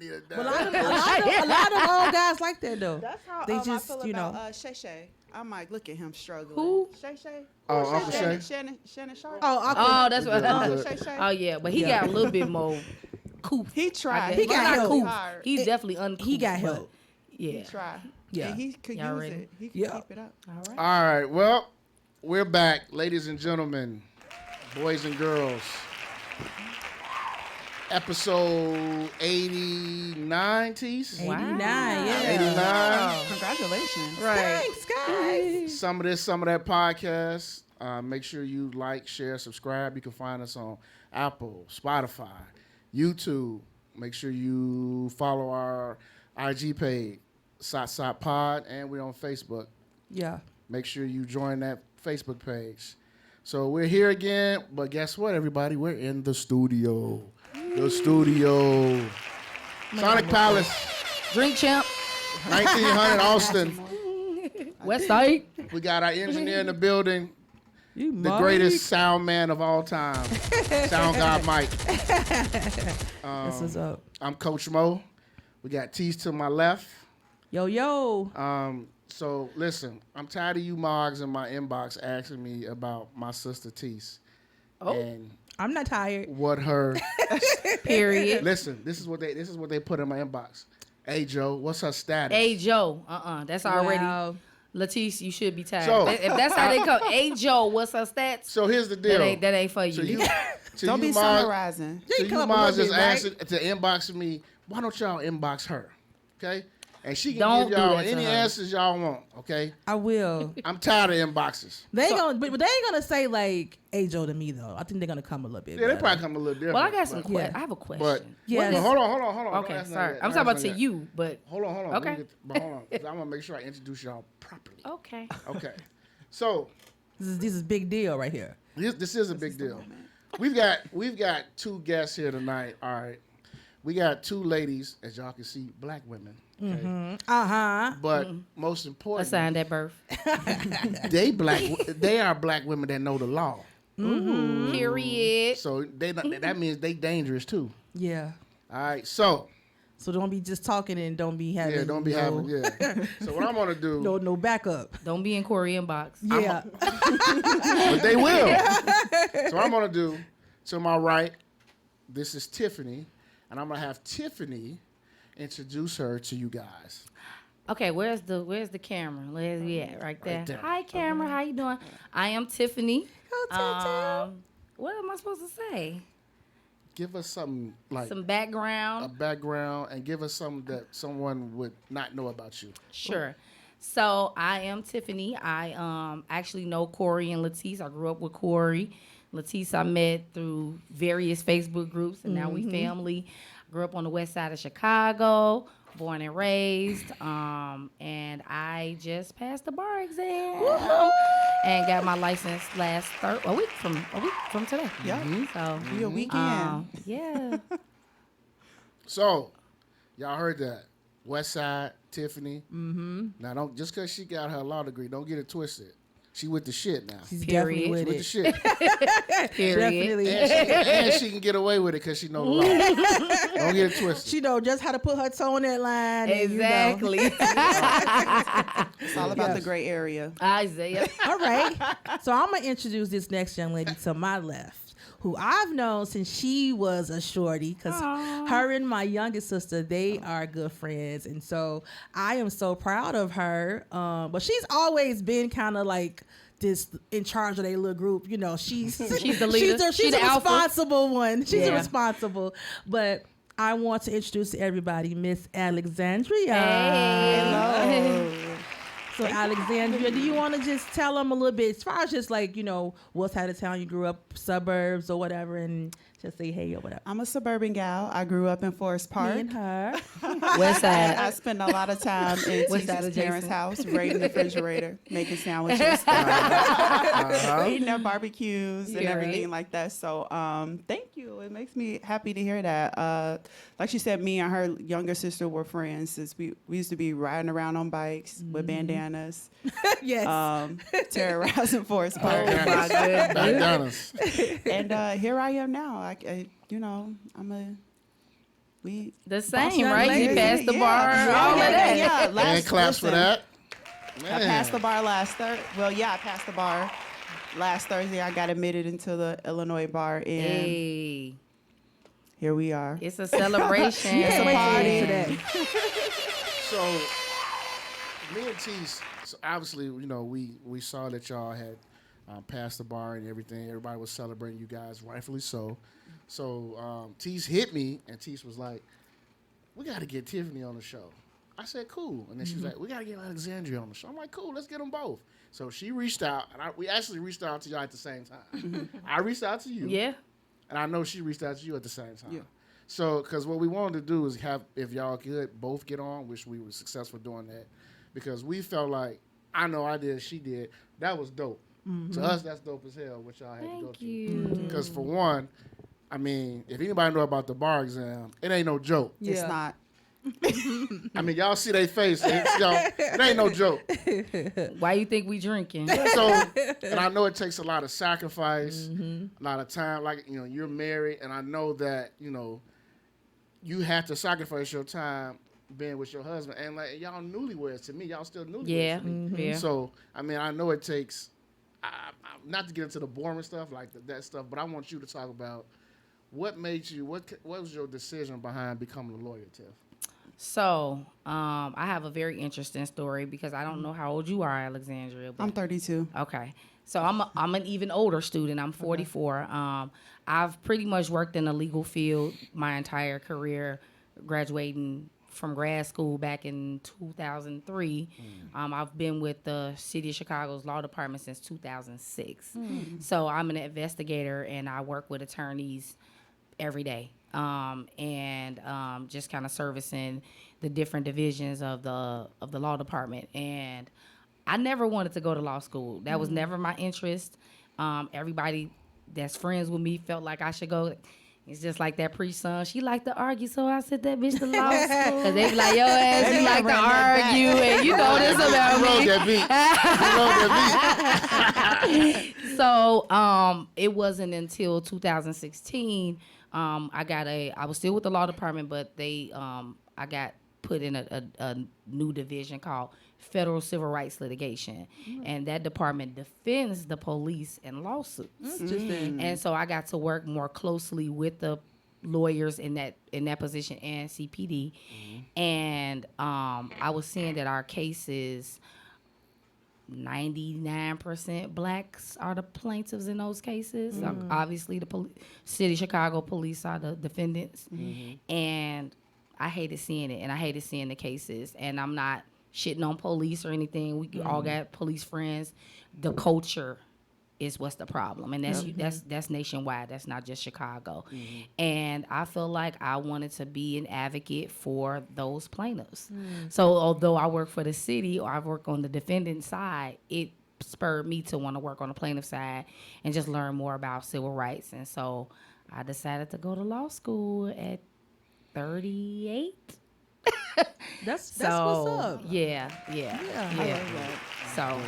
need a dime. But a lot of old guys like that though. That's how they I just, feel you know. about Shay Shay. I'm like, look at him struggling. Who? Shay Shay. Oh, Uncle Shay. Shannon Sharp. Oh, that's what. Shay Shay. Oh yeah, but he got a little bit more cool. He tried. He got help. Hard. He's definitely uncool. He got help. Yeah. He tried. Yeah. And he could Y'all use ready? it. He could keep it up. All right. All right. Well, we're back, ladies and gentlemen, boys and girls. Episode 89, Tease. 89, Wow. yeah. 89. Congratulations. Right. Thanks, guys. Some of this, some of that podcast. Make sure you like, share, subscribe. You can find us on Apple, Spotify, YouTube. Make sure you follow our IG page, SOTSOTPOD, and we're on Facebook. Yeah. Make sure you join that Facebook page. So we're here again, but guess what, everybody? We're in the studio. The studio. Sonic Palace, Drink champ. 1900 Austin. West Side. We got our engineer in the building, You the greatest sound man of all time, Sound God Mike. This is up. I'm Coach Mo. We got Tease to my left. Yo. So listen, I'm tired of you mogs in my inbox asking me about my sister Tease. Oh. And I'm not tired. what her Period. listen, this is what they put in my inbox. Hey Joe, what's her status? Hey Joe. That's already. Wow. Latisse, you should be tired. So- If that's how they come. Hey Joe, what's her stats? So here's the deal. That ain't for you. So you Don't be mogs, summarizing. so You you come up mogs with just it, right? asked to inbox me. Why don't y'all inbox her? Okay? And she can Don't give do y'all that to any her. answers y'all want. Okay? I will. I'm tired of inboxes. They ain't gonna, but they ain't gonna say like "Hey Joe" to me though. I think they're gonna come a little bit. Yeah, they better. probably come a little different. Well, I got some but- questions. I have a question. But Yes. hold on. Don't Okay, ask none sorry. of that. I'm Don't talking about ask to none of you, but Hold on. Okay. But hold on. 'Cause I'm gonna make sure I introduce y'all properly. okay. Okay. So This is big deal right here. this is a big deal. We've got two guests here tonight. All right. We got two ladies, as y'all can see, black women. Okay? But most important, Assigned at birth. they are black women that know the law. Period. So that means they dangerous too. Yeah. All right. So So don't be just talking and don't be having. don't be having. Yeah. So what I'm gonna do? No backup. Don't be in Corey inbox. Yeah. But they will. So what I'm gonna do, to my right, this is Tiffany, and I'm gonna have Tiffany introduce her to you guys. Okay, where's the camera? Where's we at? Right there. there. Hi, camera. How you doing? I am Tiffany. Hello, What am I supposed to say? Give us something like Some a background. background, and give us something that someone would not know about you. Sure. So I am Tiffany. I actually know Corey and Latisse. I grew up with Corey. Latisse I met through various Facebook groups, and now we family. Grew up on the west side of Chicago, born and raised, and I just passed the bar exam and got my license a week from today. Yeah. So Be a weekend. yeah. So, y'all heard that. West Side, Tiffany. Mm-hmm. Now, don't just because she got her law degree, don't get it twisted. She with the shit now. She's Period. definitely with With it. the shit. Period. Definitely. And she can get away with it because she know the law. Don't get it twisted. She know just how to put her toe on that line. and, you know. Exactly. It's all about the gray area. Isaiah. All right. So I'm going to introduce this next young lady to my left, who I've known since she was a shorty, because her and my youngest sister, they are good friends. And so I am so proud of her. But she's always been kind of like this in charge of their little group. You know, she's the leader. She's She a the alpha. responsible one. She's a Yeah. responsible. But I want to introduce to everybody Miss Alexandrea. Hey. So Alexandria, do you want to just tell them a little bit as far as just like, you know, what side of town you grew up, suburbs or whatever, and just say hey or whatever. I'm a suburban gal. I grew up in Forest Park. Me and her. West I side. spent a lot of time in What's that, Tisha's parents' adjacent? house, raiding the refrigerator, making sandwiches, eating their barbecues and Yeah, everything right. like that. So thank you. It makes me happy to hear that. Like she said, me and her younger sister were friends since we used to be riding around on bikes with bandanas, Yes. terrorizing Forest Park. Oh my goodness. Bandanas. And here I am now. I'm We The same, young right? lady. You passed the bar, Yeah, all of that. Yeah, And claps for listen, that. I Man. passed the bar last Thursday. Well, yeah, I passed the bar last Thursday. I got admitted into the Illinois bar, and Hey, here we are. it's a celebration. You can't wait to get party. into that. So, me and Tease, so obviously, we saw that y'all had passed the bar and everything. Everybody was celebrating you guys, rightfully so. So, Tease hit me, and Tease was like, we got to get Tiffany on the show. I said, cool. And then she was like, we got to get Alexandria on the show. I'm like, cool, let's get them both. So she reached out, and we actually reached out to y'all at the same time. I reached out to you. Yeah. And I know she reached out to you at the same time. Yeah. So, because what we wanted to do is have, if y'all could both get on, which we were successful doing that, because we felt like, I know I did, she did, that was dope. To us, that's dope as hell, what y'all had to go Thank through. you. Because for one, I mean, if anybody know about the bar exam, it ain't no joke. Yeah. It's not. I mean, y'all see their face. It ain't no joke. Why you think we drinking? So, and I know it takes a lot of sacrifice, a lot of time. Like, you're married, and I know that, you have to sacrifice your time being with your husband. And, like, y'all newlyweds to me. Y'all still newlyweds Yeah. to me. Yeah. So, I mean, I know it takes, not to get into the boring stuff, like that stuff, but I want you to talk about what made you, what was your decision behind becoming a lawyer, Tiff? So, I have a very interesting story because I don't know how old you are, Alexandria. But I'm 32. Okay. So I'm an even older student. I'm 44. I've pretty much worked in the legal field my entire career, graduating from grad school back in 2003. I've been with the City of Chicago's law department since 2006. So I'm an investigator and I work with attorneys every day. Just kind of servicing the different divisions of the law department. And I never wanted to go to law school. That was never my interest. Everybody that's friends with me felt like I should go. It's just like that pre-son. She liked to argue, so I sent that bitch to law school. Because they be like, yo, ass, you like to argue, and you know this about You me. that beat. So it wasn't until 2016 I was still with the law department, but I got put in a new division called Federal Civil Rights Litigation, and that department defends the police in lawsuits. And so I got to work more closely with the lawyers in that position and CPD, and I was seeing that our cases. 99% blacks are the plaintiffs in those cases. Obviously, the City of Chicago police are the defendants. And I hated seeing it, and I hated seeing the cases. And I'm not shitting on police or anything. We all got police friends. The culture is what's the problem, and that's nationwide. That's not just Chicago. And I feel like I wanted to be an advocate for those plaintiffs. So although I work for the city or I work on the defendant side, it spurred me to want to work on the plaintiff side and just learn more about civil rights. And so I decided to go to law school at 38. That's what's So up. yeah. So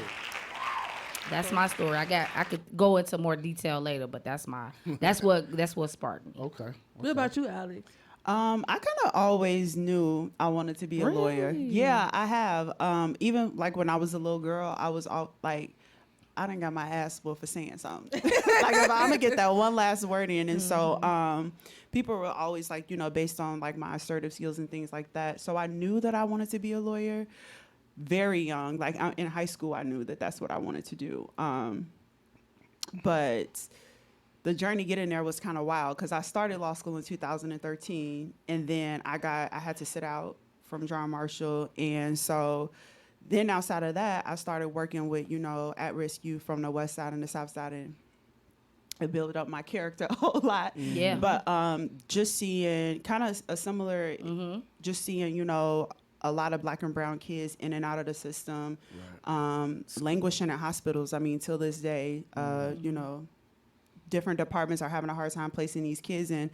that's my story. I could go into more detail later, but that's what sparked me. Okay. What about you, Alex? I kind of always knew I wanted to be a lawyer. Yeah, I have. Even like when I was a little girl, I was all like, I done got my ass whooped for saying something. Like if I'm gonna get that one last word in, and so people were always like, based on like my assertive skills and things like that. So I knew that I wanted to be a lawyer. Very young, like in high school, I knew that that's what I wanted to do. But the journey getting there was kind of wild because I started law school in 2013, and then I had to sit out from John Marshall, and so then outside of that, I started working with at-risk youth from the West Side and the South Side, and it built up my character a whole lot. Yeah. But just seeing kind of a similar, just seeing a lot of Black and brown kids in and out of the system, languishing at hospitals. I mean, till this day, different departments are having a hard time placing these kids in.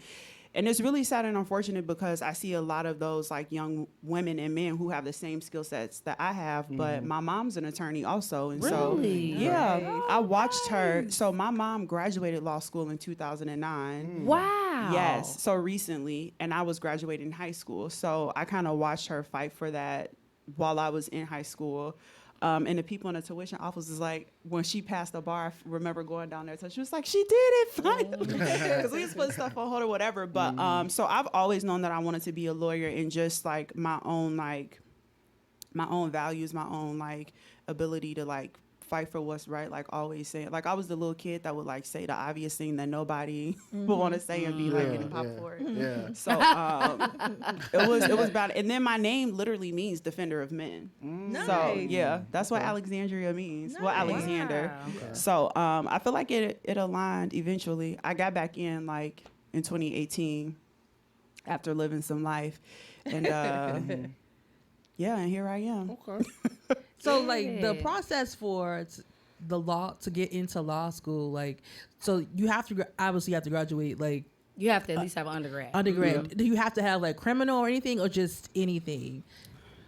And it's really sad and unfortunate because I see a lot of those like young women and men who have the same skill sets that I have, but my mom's an attorney also. And Really? so, I watched her. So my mom graduated law school in 2009. Wow. Yes. So recently, and I was graduating high school. So I kind of watched her fight for that while I was in high school. And the people in the tuition office is like, when she passed the bar, I remember going down there, so she was like, she did it finally. Because we just put stuff on hold or whatever. But so I've always known that I wanted to be a lawyer and just like my own values, my own like ability to like fight for what's right, like always saying, like I was the little kid that would like say the obvious thing that nobody would want to say and be like getting popped for it. Yeah. So it was bad. And then my name literally means defender of men. Nice. So yeah, that's what Alexandria means. Well, Nice. Alexander. Wow. Okay. So I feel like it aligned eventually. I got back in like in 2018 after living some life, and yeah, and here I am. Okay. So like the process for the law to get into law school, like, so you have to obviously have to graduate like You have to at least have an undergrad. undergrad. Do you have to have like criminal or anything, or just anything?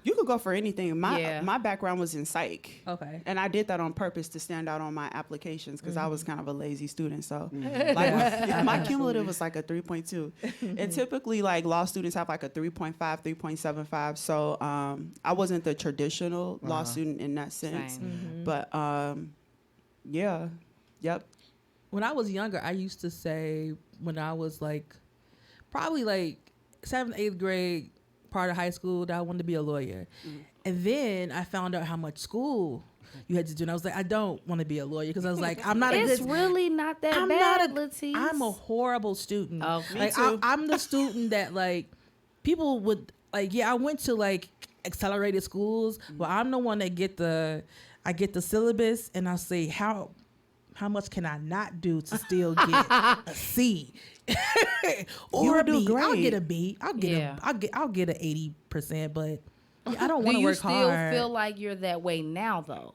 You could go for anything. Yeah. My background was in psych. Okay. And I did that on purpose to stand out on my applications because I was kind of a lazy student. So like my cumulative was like a 3.2. And typically like law students have like a 3.5, 3.75. So I wasn't the traditional law student in that sense. Same. But yeah. Yep. When I was younger, I used to say when I was like probably like 7th, 8th grade, part of high school, that I wanted to be a lawyer. And then I found out how much school you had to do. And I was like, I don't want to be a lawyer because I was like, I'm not It's a good... really not that I'm bad, not Latisse. I'm a horrible student. Okay. Like, Me too. I'm the student that like people would like. Yeah, I went to like accelerated schools. Well, I'm the one that get the syllabus, and I'll say how much can I not do to still get a C or You a do B? I'll great. get a B. I'll get Yeah. I'll get an 80%, but I don't Do want to you work still hard. feel like you're that way now, though?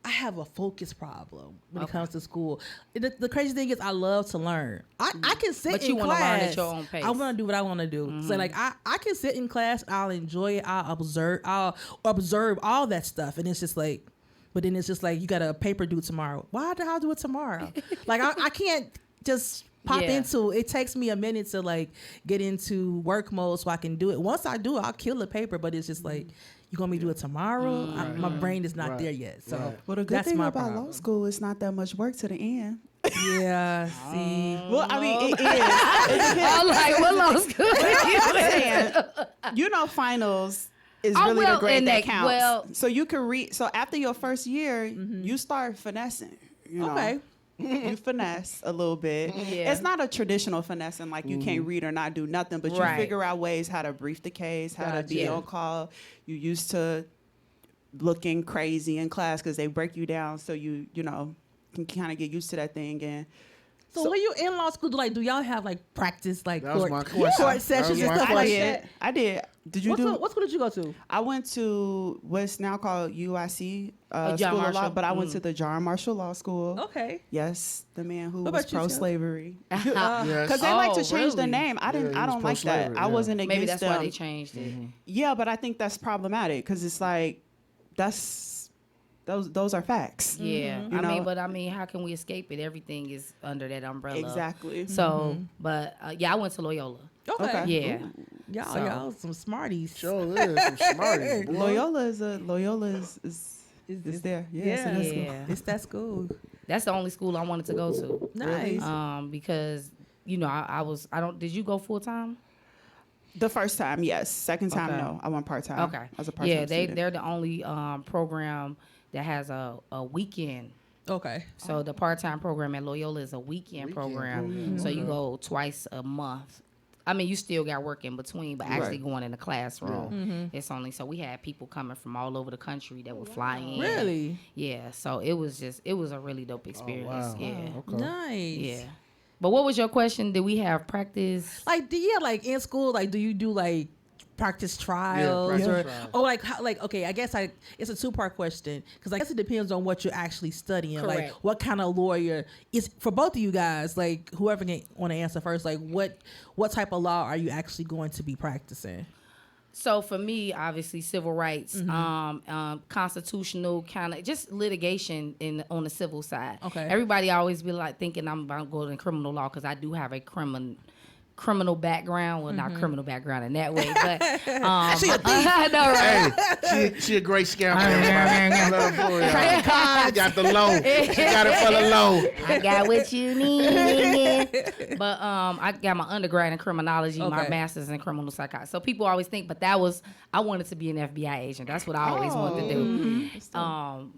I have a focus problem when it Okay. comes to school. The crazy thing is I love to learn. I can sit But in you wanna class. learn at your own pace. I want to do what I want to do. So like I can sit in class. I'll enjoy it. I'll observe all that stuff. And it's just like, but then it's just like, you got a paper due tomorrow. Why the hell do it tomorrow? Like I can't just pop Yeah. into it. It takes me a minute to like get into work mode so I can do it. Once I do it, I'll kill the paper. But it's just like, you gonna be do it tomorrow? My brain is not Right. there yet. So Right. Well, the good that's thing my about problem. law school is not that much work to the end. Yeah, see. Well, I mean, it is. It depends. I'm like, what law school? I'm saying, you know, finals is Oh, really well, the grade and that that- counts. well- So you can read. So after your first year, you start finessing. You know? Okay. You finesse a little bit. Yeah. It's not a traditional finessing like you can't read or not do nothing, but you Right. figure out ways how to brief the case, how to be Gotcha. on call. You used to looking crazy in class because they break you down, so you know can kind of get used to that thing. And So when you in law school, do y'all have like practice, like That was court, my question. court That sessions was and my stuff question. like I that? did. I did. Did you What do? school, what school did you go to? I went to what's now called UIC John School of Law, Marshall? but I went to the John Marshall Law School. Okay. Yes, the man who What was about you, Tim? pro-slavery. Yes. Because they like to Oh, change the really? name. I Yeah, he don't was like that. pro-slavery, I yeah. wasn't against Maybe that's them. why they changed it. Yeah, but I think that's problematic because it's like those are facts. Yeah, You know? I mean, how can we escape it? Everything is under that umbrella. Exactly. So, but yeah, I went to Loyola. Okay. Okay. Yeah, Y'all some smarties. Sure is. Some smarties, boy. Loyola is there. Yeah, so that's good. Yeah. It's that school. that's the only school I wanted to go to. Nice. Because you know, I don't. Did you go full time? The first time, yes. Second time, Okay. no. I went part time. Okay. As a part time. Yeah, they're the only program that has a weekend. Okay. So the part-time program at Loyola is a weekend program. So you go twice a month. I mean, you still got work in between, but actually going in the classroom, it's only so we had people coming from all over the country that would fly in. Really? Yeah. So it was a really dope experience. wow. Yeah. Okay. Nice. Yeah. But what was your question? Did we have practice? Like, like in school, like, do you do like practice trials practice trials. or like okay, I guess it's a two-part question because I guess it depends on what you're actually studying. Correct. Like what kind of lawyer is for both of you guys, like whoever can want to answer first, like what type of law are you actually going to be practicing? So for me, obviously, civil rights, constitutional kind of just litigation on the civil side. Okay. Everybody always be like thinking I'm about to go to criminal law because I do have a criminal background. Well, not criminal background in that way, but She a thief. I know, right? Hey, she a great scammer. I love her for you. She got the low. She got it for the low. I got what you need. But I got my undergrad in criminology, my Okay. master's in criminal psychology. So people always think, but I wanted to be an FBI agent. That's what I always wanted to do.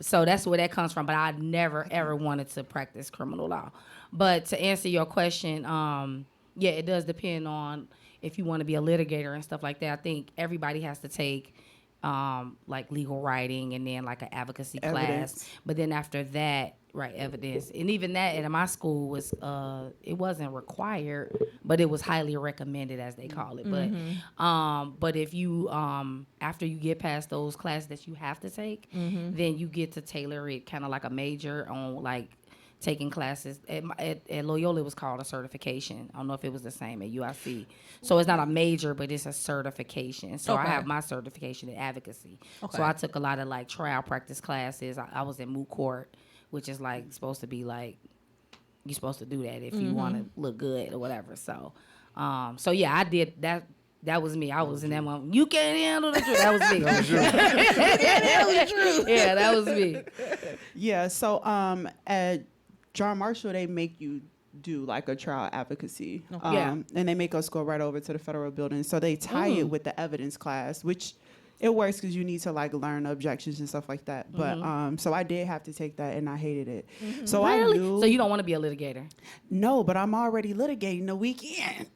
So that's where that comes from. But I never ever wanted to practice criminal law. But to answer your question, yeah, it does depend on if you want to be a litigator and stuff like that. I think everybody has to take like legal writing and then like an advocacy class. But then after that, right, evidence. And even that at my school was, it wasn't required, but it was highly recommended as they call it. But if you, after you get past those classes that you have to take, then you get to tailor it kind of like a major on like taking classes. At Loyola, it was called a certification. I don't know if it was the same at UIC. So it's not a major, but it's a certification. So I Okay. have my certification in advocacy. Okay. So I took a lot of like trial practice classes. I was in moot court, which is like supposed to be like, you're supposed to do that if you want to look good or whatever. So, so yeah, I did that. That was me. I was in that one. You can't handle the truth. That was me. Yeah, that was me. Yeah. So at John Marshall, they make you do like a trial advocacy. Yeah. And they make us go right over to the federal building. So they tie it with the evidence class, which it works because you need to like learn objections and stuff like that. But so I did have to take that and I hated it. So Really? I knew. So you don't want to be a litigator? No, but I'm already litigating the weekend.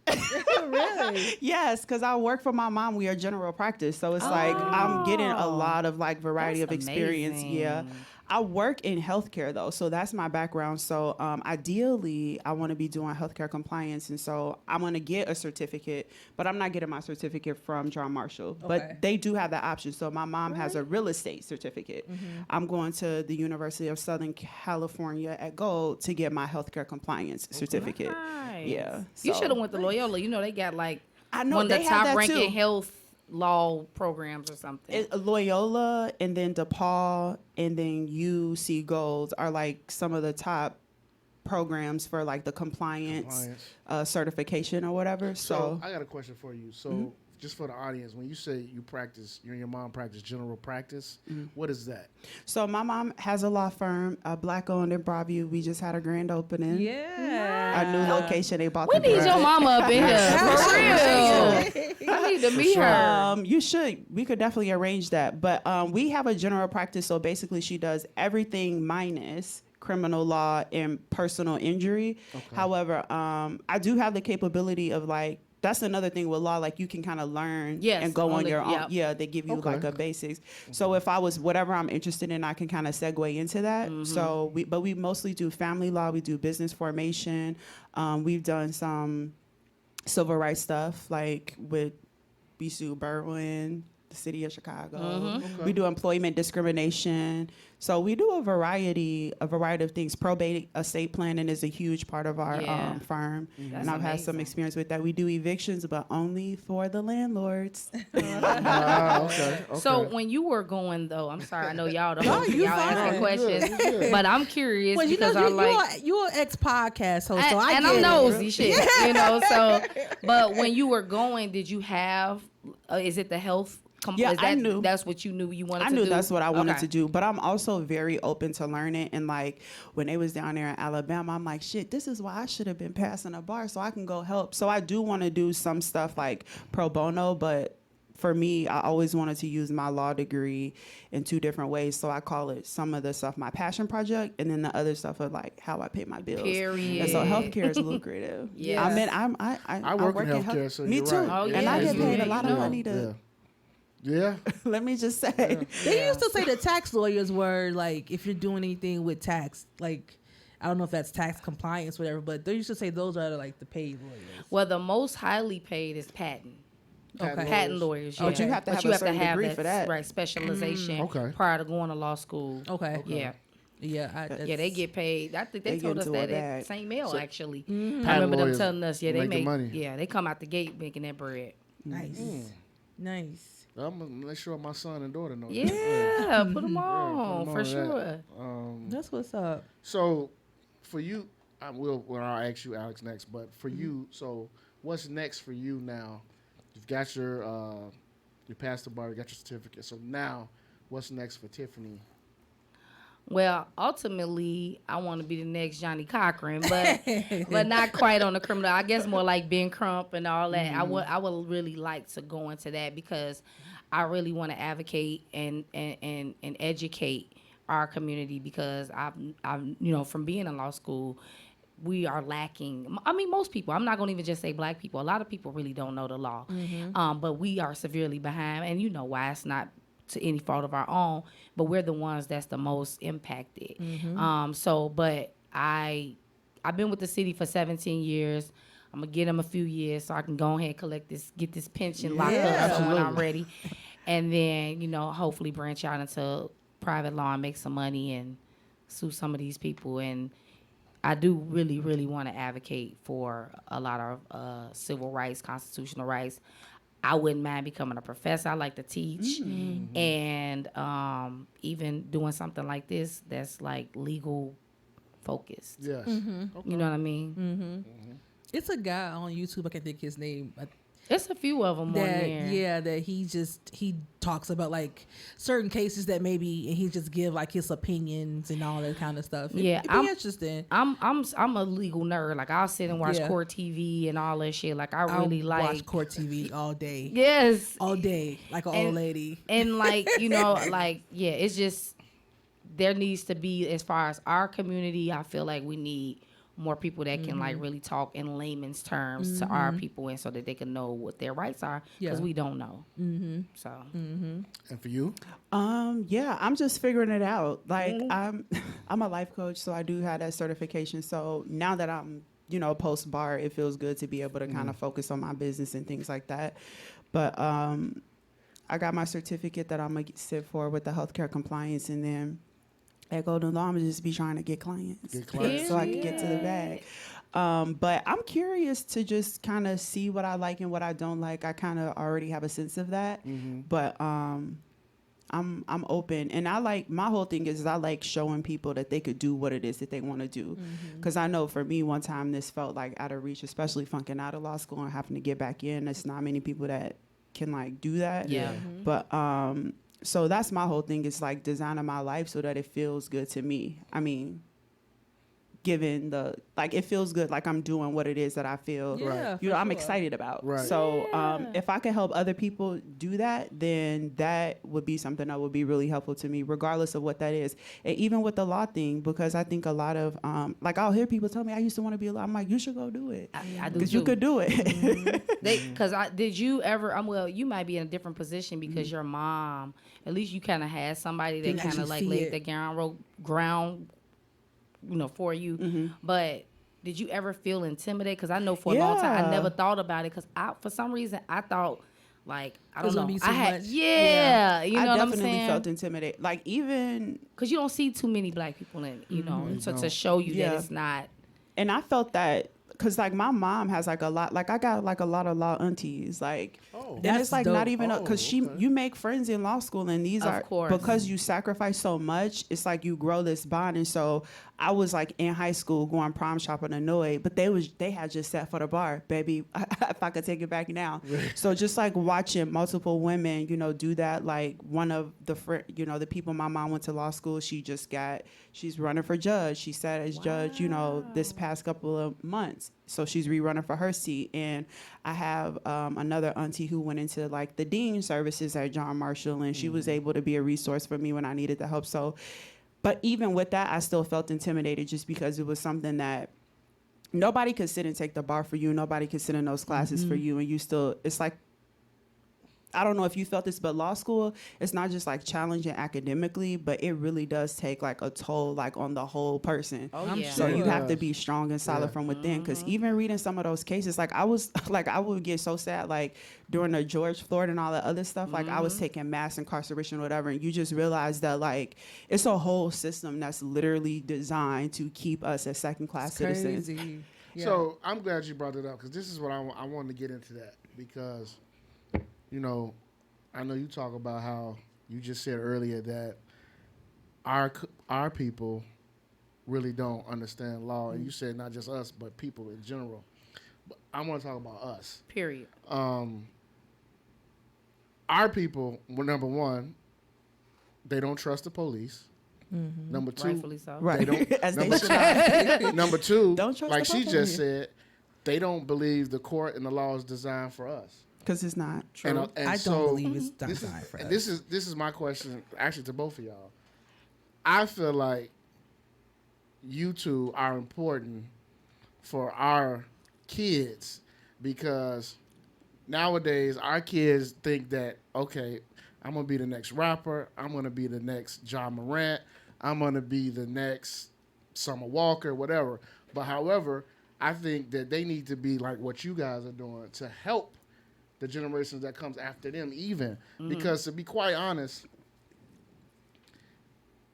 Really? Yes, because I work for my mom. We are general practice. So it's like I'm getting a lot of like variety That's of experience. amazing. Yeah. I work in healthcare though, so that's my background. So ideally, I want to be doing healthcare compliance, and so I'm gonna get a certificate, but I'm not getting my certificate from John Marshall. Okay. But they do have that option. So my mom has a real estate certificate. I'm going to the University of Southern California at Gold to get my healthcare compliance certificate. Nice. Yeah. You so- should have went to Loyola. You know they got like I know one of the they have that top ranking too. health law programs or something. Loyola and then DePaul and then UC Gold are like some of the top programs for like the compliance. Certification or whatever. So I got a question for you. So just for the audience, when you say you and your mom practice general practice, what is that? So my mom has a law firm, Black owned in Broadview. We just had a grand opening. Yeah. A new location. They bought We the need brand. your mama up in here. For real. I need to meet her. You should. We could definitely arrange that. But we have a general practice. So basically, she does everything minus criminal law and personal injury. Okay. However, I do have the capability of like, that's another thing with law, like you can kind of learn and go on your own. Yep. Yeah, they give you like a basics. So if I was whatever I'm interested in, I can kind of segue into that. So we mostly do family law. We do business formation. We've done some civil rights stuff like with we sue Berwyn, the city of Chicago. We do employment discrimination. So we do a variety of things. Probate estate planning is a huge part of our firm. That's and I've had some amazing. experience with that. We do evictions, but only for the landlords. Okay. So when you were going though, I'm sorry, I know y'all don't No, you y'all asking fine. questions, but I'm curious Well, you know, because I like you're an ex-podcast host, so I and get I'm it. nosy shit, you know. So, but when you were going, did you have? Is it the health? Yeah, is I that, knew. That's what you knew you wanted to do. I knew that's what I wanted Okay. to do, but I'm also very open to learning. And like when they was down there in Alabama, I'm like, shit, this is why I should have been passing a bar so I can go help. So I do want to do some stuff like pro bono, but for me, I always wanted to use my law degree in two different ways. So I call it some of the stuff my passion project, and then the other stuff of like how I pay my bills. Period. And so healthcare is lucrative. Yes. I mean, I work in healthcare, so me you're too. right. Oh, And yeah, I get you paid a do. lot You of know. money to. Yeah. Let me just say. They used to say the tax lawyers were like, if you're doing anything with tax, like, I don't know if that's tax compliance, whatever, but they used to say those are like the paid lawyers. Well, the most highly paid is patent. Okay. Patent lawyers, yeah. But you have to have a certain degree for that. Right, specialization Okay. prior to going to law school. Okay. Yeah. Yeah. Yeah, they get paid. I think they They told get us into a that at bag. St. Mail, actually. I Patent remember them lawyers telling us, yeah, they making make money. Yeah, they come out the gate making that bread. Nice. Nice. I'm gonna make sure my son and daughter know. that. Yeah, put them Yeah, on, put 'em for on sure. that. That's what's up. So, for you, I'll ask you, Alex, next. But for you, so what's next for you now? You've got you passed the bar, you got your certificate. So now, what's next for Tiffany? Well, ultimately, I want to be the next Johnny Cochran, but not quite on the criminal. I guess more like Ben Crump and all that. I would really like to go into that because I really want to advocate and educate our community because I've from being in law school, we are lacking. I mean, most people. I'm not going to even just say black people. A lot of people really don't know the law, but we are severely behind, and you know why. It's not to any fault of our own, but we're the ones that's the most impacted. But I've been with the city for 17 years. I'm gonna get them a few years so I can go ahead and get this pension locked up so when I'm ready, and then hopefully branch out into private law and make some money and sue some of these people. And I do really, really want to advocate for a lot of civil rights, constitutional rights. I wouldn't mind becoming a professor. I like to teach, and even doing something like this that's like legal focused. Yes. You know what I mean? It's a guy on YouTube. I can't think his name. It's a few of them on there. That he talks about like certain cases that maybe and he just give like his opinions and all that kind of stuff. It'd be interesting. I'm a legal nerd. Like I'll sit and watch court TV and all that shit. Like I really watch court TV all day. Yes, all day like an old lady. And like it's just there needs to be, as far as our community, I feel like we need more people that can like really talk in layman's terms to our people, and so that they can know what their rights are, because we don't know. So And for you? I'm just figuring it out. Like I'm a life coach, so I do have that certification. So now that I'm post bar, it feels good to be able to kind of focus on my business and things like that. But I got my certificate that I'm gonna sit for with the healthcare compliance, and then at Golden Law, I'm gonna just be trying to get clients. So I can get to the bag. But I'm curious to just kind of see what I like and what I don't like. I kind of already have a sense of that, but I'm open, and my whole thing is I like showing people that they could do what it is that they want to do. Because I know for me, one time this felt like out of reach, especially funking out of law school and having to get back in. There's not many people that can like do that. But so that's my whole thing, is like designing my life so that it feels good to me. I mean, given it feels good, like I'm doing what it is that I feel, I'm excited about. Right. So if I can help other people do that, then that would be something that would be really helpful to me, regardless of what that is. And even with the law thing, because I think a lot of, I'll hear people tell me, I used to want to be a law. I'm like, you should go do it. I do because you could do it. Did you ever, you might be in a different position because your mom, at least you kind of had somebody that kind of like laid the ground for you. But did you ever feel intimidated? Because I know for a long time I never thought about it, because for some reason I thought like I don't know. You know I what I'm saying? definitely felt intimidated. Like even because you don't see too many black people in so to show you that it's not. And I felt that. Because, like, my mom has, like, a lot. Like, I got, like, a lot of law aunties. Like, and it's, like, dope. Not even... Because you make friends in law school, and these of course. Because you sacrifice so much, it's like you grow this bond. And so I was, like, in high school going prom shopping annoyed. But they had just sat for the bar. Baby, if I could take it back now. So just, like, watching multiple women, do that. Like, one of the, the people my mom went to law school, she's running for judge. She sat as judge, this past couple of months. So she's rerunning for her seat. And I have another auntie who went into like the dean services at John Marshall, and she was able to be a resource for me when I needed the help. So, but even with that, I still felt intimidated, just because it was something that nobody could sit and take the bar for you. Nobody could sit in those classes for you. And you still, it's like, I don't know if you felt this, but law school, it's not just like challenging academically, but it really does take like a toll like on the whole person. Oh, I'm yeah. So sure. you have to be strong and solid Yeah. from within. Because even reading some of those cases, like I was, like I would get so sad, like during the George Floyd and all that other stuff. Like I was taking mass incarceration or whatever, and you just realize that like it's a whole system that's literally designed to keep us as second class citizens. Crazy. Yeah. So I'm glad you brought it up because this is what I wanted to get into that because, you know, I know you talk about how you just said earlier that our people really don't understand law, and you said not just us but people in general. But I want to talk about us. Period. Our people, well, number one, they don't trust the police. Number two, Rightfully so. Right. They don't. As they number, should. number two, Don't trust like the she police. just said, they don't believe the court and the law is designed for us. Because it's not true. And I so don't believe it's this designed for us. this is my question actually to both of y'all. I feel like you two are important for our kids because nowadays our kids think that, okay, I'm going to be the next rapper. I'm going to be the next John Morant. I'm going to be the next Summer Walker, whatever. But however, I think that they need to be like what you guys are doing to help the generations that comes after them even. Because to be quite honest,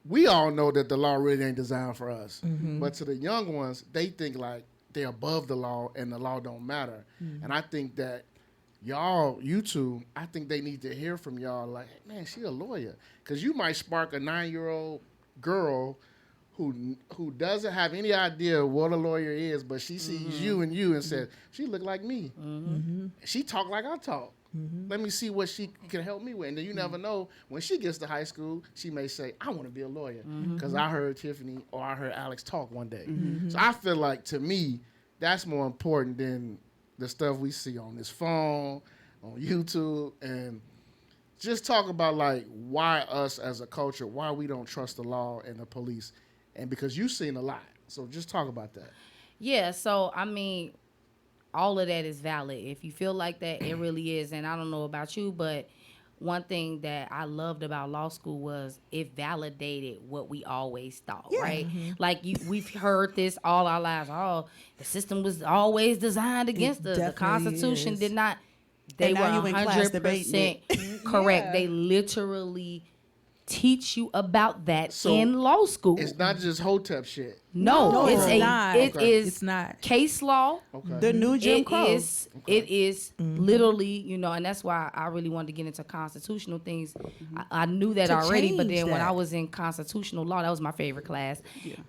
we all know that the law really ain't designed for us. But to the young ones, they think like they're above the law and the law don't matter. And I think that you two, I think they need to hear from y'all like, hey, man, she a lawyer. Because you might spark a 9-year-old girl who doesn't have any idea what a lawyer is, but she sees you and says, she look like me. She talk like I talk. Let me see what she can help me with. And then you never know, when she gets to high school, she may say, I want to be a lawyer because I heard Tiffany or I heard Alex talk one day. So I feel like, to me, that's more important than the stuff we see on this phone, on YouTube, and just talk about like why us as a culture, why we don't trust the law and the police. And because you've seen a lot. So just talk about that. Yeah, so I mean, all of that is valid. If you feel like that, it really is. And I don't know about you, but one thing that I loved about law school was it validated what we always thought, right? Like we've heard this all our lives. Oh, the system was always designed against us. The definitely Constitution is. did not. They And were now you in class 100% debating correct. Yeah. They literally teach you about that So in law school. It's not just Hotep shit. No, it's it's not. It Okay. is It's not. case law. Okay. The new Jim It Crow. is. It is literally, and that's why I really wanted to get into constitutional things. I knew that To already, but change then when that. I was in constitutional law, that was my favorite class,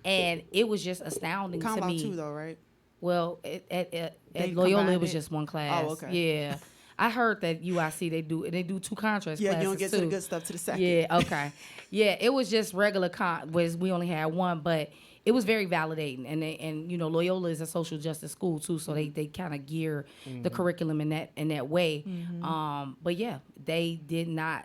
and it was just astounding Con to law me. too, though, right? Well, at They Loyola, combined it was it? just one class. Oh, okay. Yeah, I heard that UIC they do two contrast Yeah, classes you don't get too. to the good stuff to the second. Yeah, okay. Yeah, it was just regular we only had one, but it was very validating. And Loyola is a social justice school too, so they kind of gear the curriculum in that way. But yeah, they did not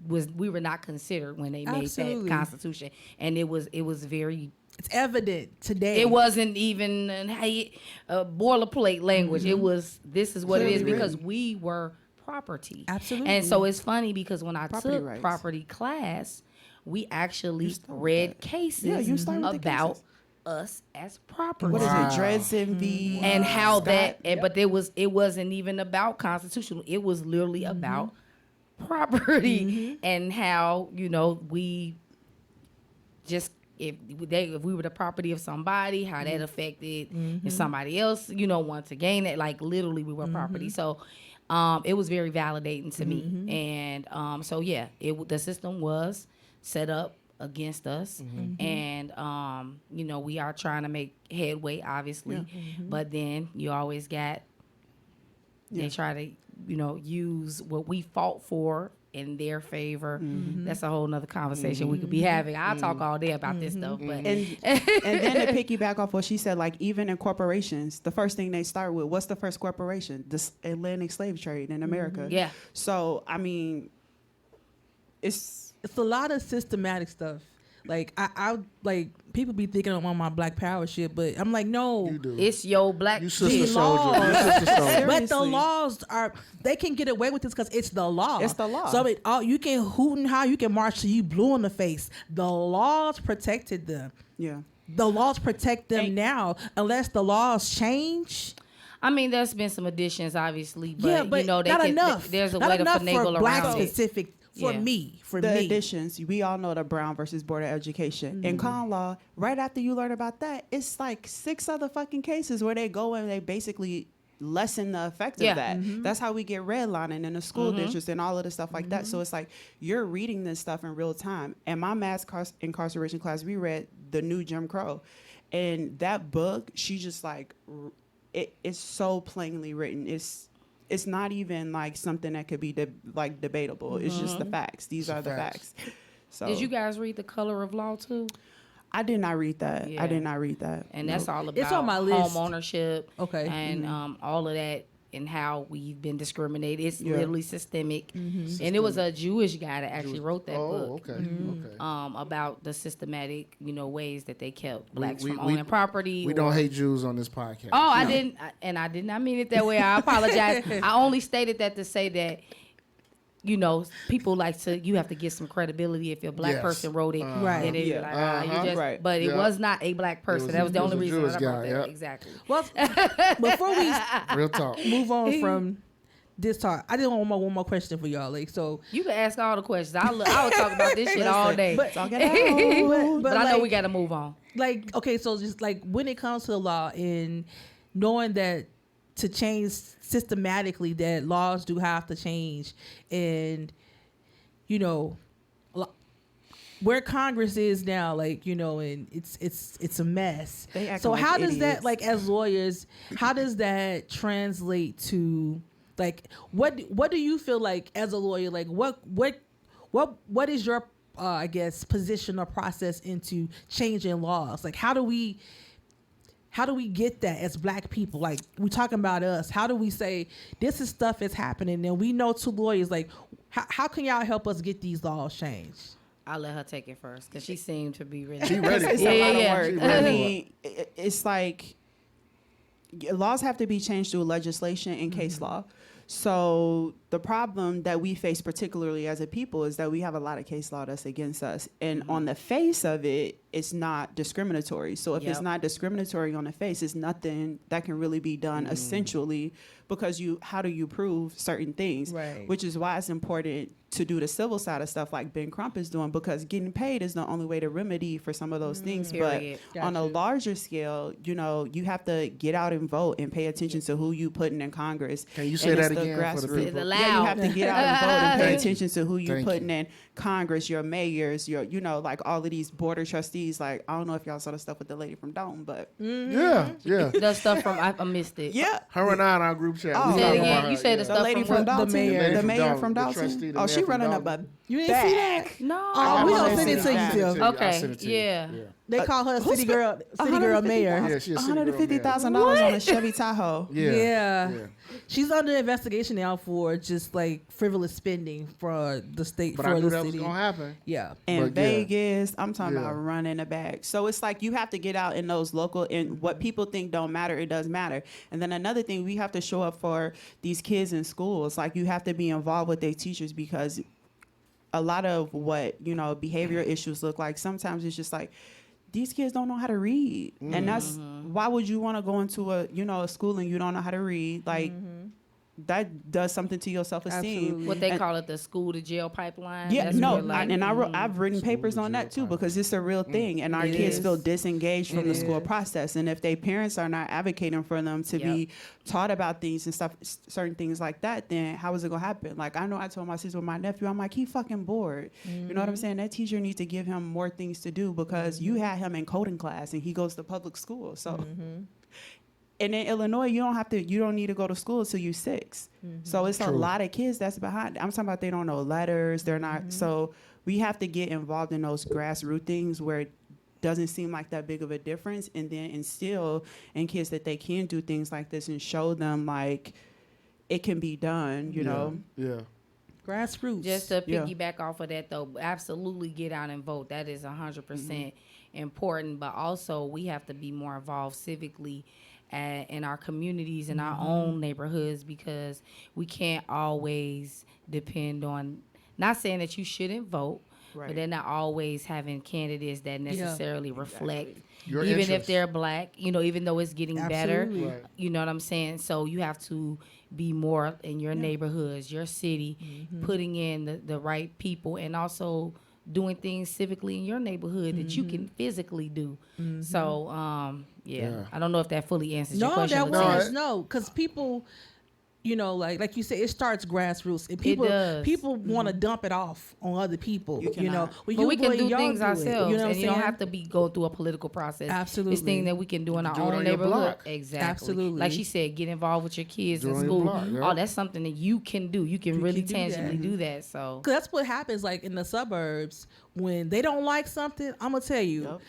we were not considered when they made Absolutely. that constitution. And it was very It's evident today. it wasn't even a boilerplate language. It was, this is what it is, Clearly because written. we were property. Absolutely. And so it's funny because when I Property took rights. property class, we actually start with read that. cases Yeah, you start with the about cases. us as property. What is Wow. it? Dredson v. And how Scott? that, Yep. but it wasn't even about constitutional. It was literally about property and how, we just, if we were the property of somebody, how that affected if somebody else, wants to gain it, like literally we were property. So it was very validating to me. And so yeah, the system was set up against us. And we are trying to make headway, obviously. But then you always got, they try to, use what we fought for in their favor. That's a whole nother conversation we could be having. I'll talk all day about this stuff, but And then to piggyback off what she said, like even in corporations, the first thing they start with, what's the first corporation? The Atlantic slave trade in America. yeah. So I mean, it's It's a lot of systematic stuff Like I like people be thinking I'm on my Black Power shit, but I'm like, no. You do. It's your black. You sister The soldier. You laws. sister soldier. But the Seriously. laws they can get away with this because it's the law. It's the law. So you can hoot and holler, you can march till you blue in the face. The laws protected them. Yeah. The laws protect them now, unless the laws change. I mean, there's been some additions, obviously, but, Yeah, but you know, not enough. there's a Not way to enough finagle for Black around it. specific. For Yeah. me, The additions, we all know the Brown versus Board of Education. In common law, right after you learn about that, it's like 6 other fucking cases where they go and they basically lessen the effect Yeah. of that. That's how we get redlining in the school districts and all of the stuff like that. So it's like you're reading this stuff in real time. And my mass incarceration class, we read The New Jim Crow. And that book, she just like, it's so plainly written. It's not even like something that could be debatable. It's just the facts. These are the facts. So Did you guys read The Color of Law too? I did not read that. Yeah. I did not read that. And that's all about It's on my list. home ownership. Okay. And all of that and how we've been discriminated. It's Yeah. literally systemic. And it was a Jewish guy that actually wrote that book. Okay. Okay. About the systematic, ways that they kept blacks we- from owning property. We don't hate Jews on this podcast. Oh, I didn't, I did not mean it that way. I apologize. I only stated that to say that, people like to. You have to get some credibility if your black Yes. person wrote it. Right. Then it's Yeah. like, you just. Right. But it Yeah. was not a black person. That was the it was only a reason Jewish I brought guy, that. yeah. Exactly. Well, before we Real talk. move on from this talk, I did want one more question for y'all. Like, so, You can ask all the questions. I would talk about this shit all day. but, Talk it out. But I know like- we got to move on. like, okay, so just like when it comes to the law and knowing that to change systematically, that laws do have to change, and where Congress is now, like, and it's a mess. They acting So like how does that, idiots. like, as lawyers, how does that translate to, like, what do you feel like as a lawyer, like, what is your I guess position or process into changing laws? Like, how do we get that as Black people? Like, we talking about us. How do we say this is stuff is happening, and we know two lawyers? Like, how can y'all help us get these laws changed? I'll let her take it first because she seemed to be really. She ready. It's for a it. lot yeah. of She work. ready I for it. mean, it's like laws have to be changed through legislation and case law. So the problem that we face, particularly as a people, is that we have a lot of case law that's against us. And on the face of it, it's not discriminatory. So if it's Yep. not discriminatory on the face, it's nothing that can really be done essentially, because how do you prove certain things? Right. Which is why it's important to do the civil side of stuff like Ben Crump is doing, because getting paid is the only way to remedy for some of those things. Period. But on a Gotcha. larger scale, you have to get out and vote and pay attention to who you putting in Congress. Can you say And that it's the again for the grassroots. people? Loud. Yeah, you have to get out and vote and pay Thank you. attention to who you Thank putting you. in Congress, your mayors, your like all of these board of trustees. Like, I don't know if y'all saw the stuff with the lady from Dalton, but Yeah, yeah. The stuff from I missed it. yeah. Her and I in our group chat. Oh. we Say it talking again. about her, You said the yeah. stuff The lady from from the Dalton, mayor. the mayor Dalton, from the Dalton. trustee, the Oh, mayor she from running up Dalton. a You didn't see that? bag. No. Oh, we I gonna wanna send it see to you, that. Phil. I'll Okay, send it to you. yeah. They call her who's city girl mayor. Yeah, she a city girl mayor. $150,000 on a Chevy Tahoe. Yeah. Yeah. Yeah. She's under investigation now for just like frivolous spending for the state, But for I knew the that was city. gonna happen. Yeah. In But yeah. Vegas, I'm talking Yeah. about running a bag. So it's like you have to get out in those local, and what people think don't matter, it does matter. And then another thing, we have to show up for these kids in schools. Like, you have to be involved with their teachers, because a lot of what, behavioral issues look like, sometimes it's just like, these kids don't know how to read. And that's, why would you want to go into a school and you don't know how to read? Like, that does something to your self-esteem. Absolutely. What they And- call it, the school to jail pipeline. Yeah, That's no, where, like, I've written School papers to on jail that too, pipeline. because it's a real thing, and our It kids is. feel disengaged from It the school is. process. And if their parents are not advocating for them to be taught about things and stuff, certain things like that, then how is it gonna happen? Like, I know I told my sister with my nephew, I'm like, he fucking bored. You know what I'm saying? That teacher needs to give him more things to do, because you had him in coding class and he goes to public school. So. And in Illinois, you don't need to go to school until you're 6. So it's a True. lot of kids that's behind. I'm talking about they don't know letters. They're not. So we have to get involved in those grassroots things where it doesn't seem like that big of a difference, and then instill in kids that they can do things like this and show them like it can be done. You know. Yeah. Grassroots. Just to piggyback off of that, though, absolutely get out and vote. That is 100% important. But also, we have to be more involved civically in our communities, in our own neighborhoods, because we can't always depend on, not saying that you shouldn't vote, but they're not always having candidates that necessarily reflect, Your even if interests. they're black, even though it's getting better. Right. You know what I'm saying? So you have to be more in your neighborhoods, your city, putting in the right people, and also doing things civically in your neighborhood that you can physically do. So, I don't know if that fully answers your question. That Latia. was because people, like you said, it starts grassroots, and does. people want to dump it off on other people. You cannot. Well, But we can do y'all things do it, ourselves, what and I'm you don't saying? have to go through a political process. Absolutely. It's things that we can do in our do it own on your neighborhood. block. Exactly. Absolutely. Like she said, get involved with your kids Do it in on your school. block, yeah. Oh, that's something that you can do. You can really can do tangibly that. do that. So Cause that's what happens, like in the suburbs, when they don't like something. I'm gonna tell you, Yep.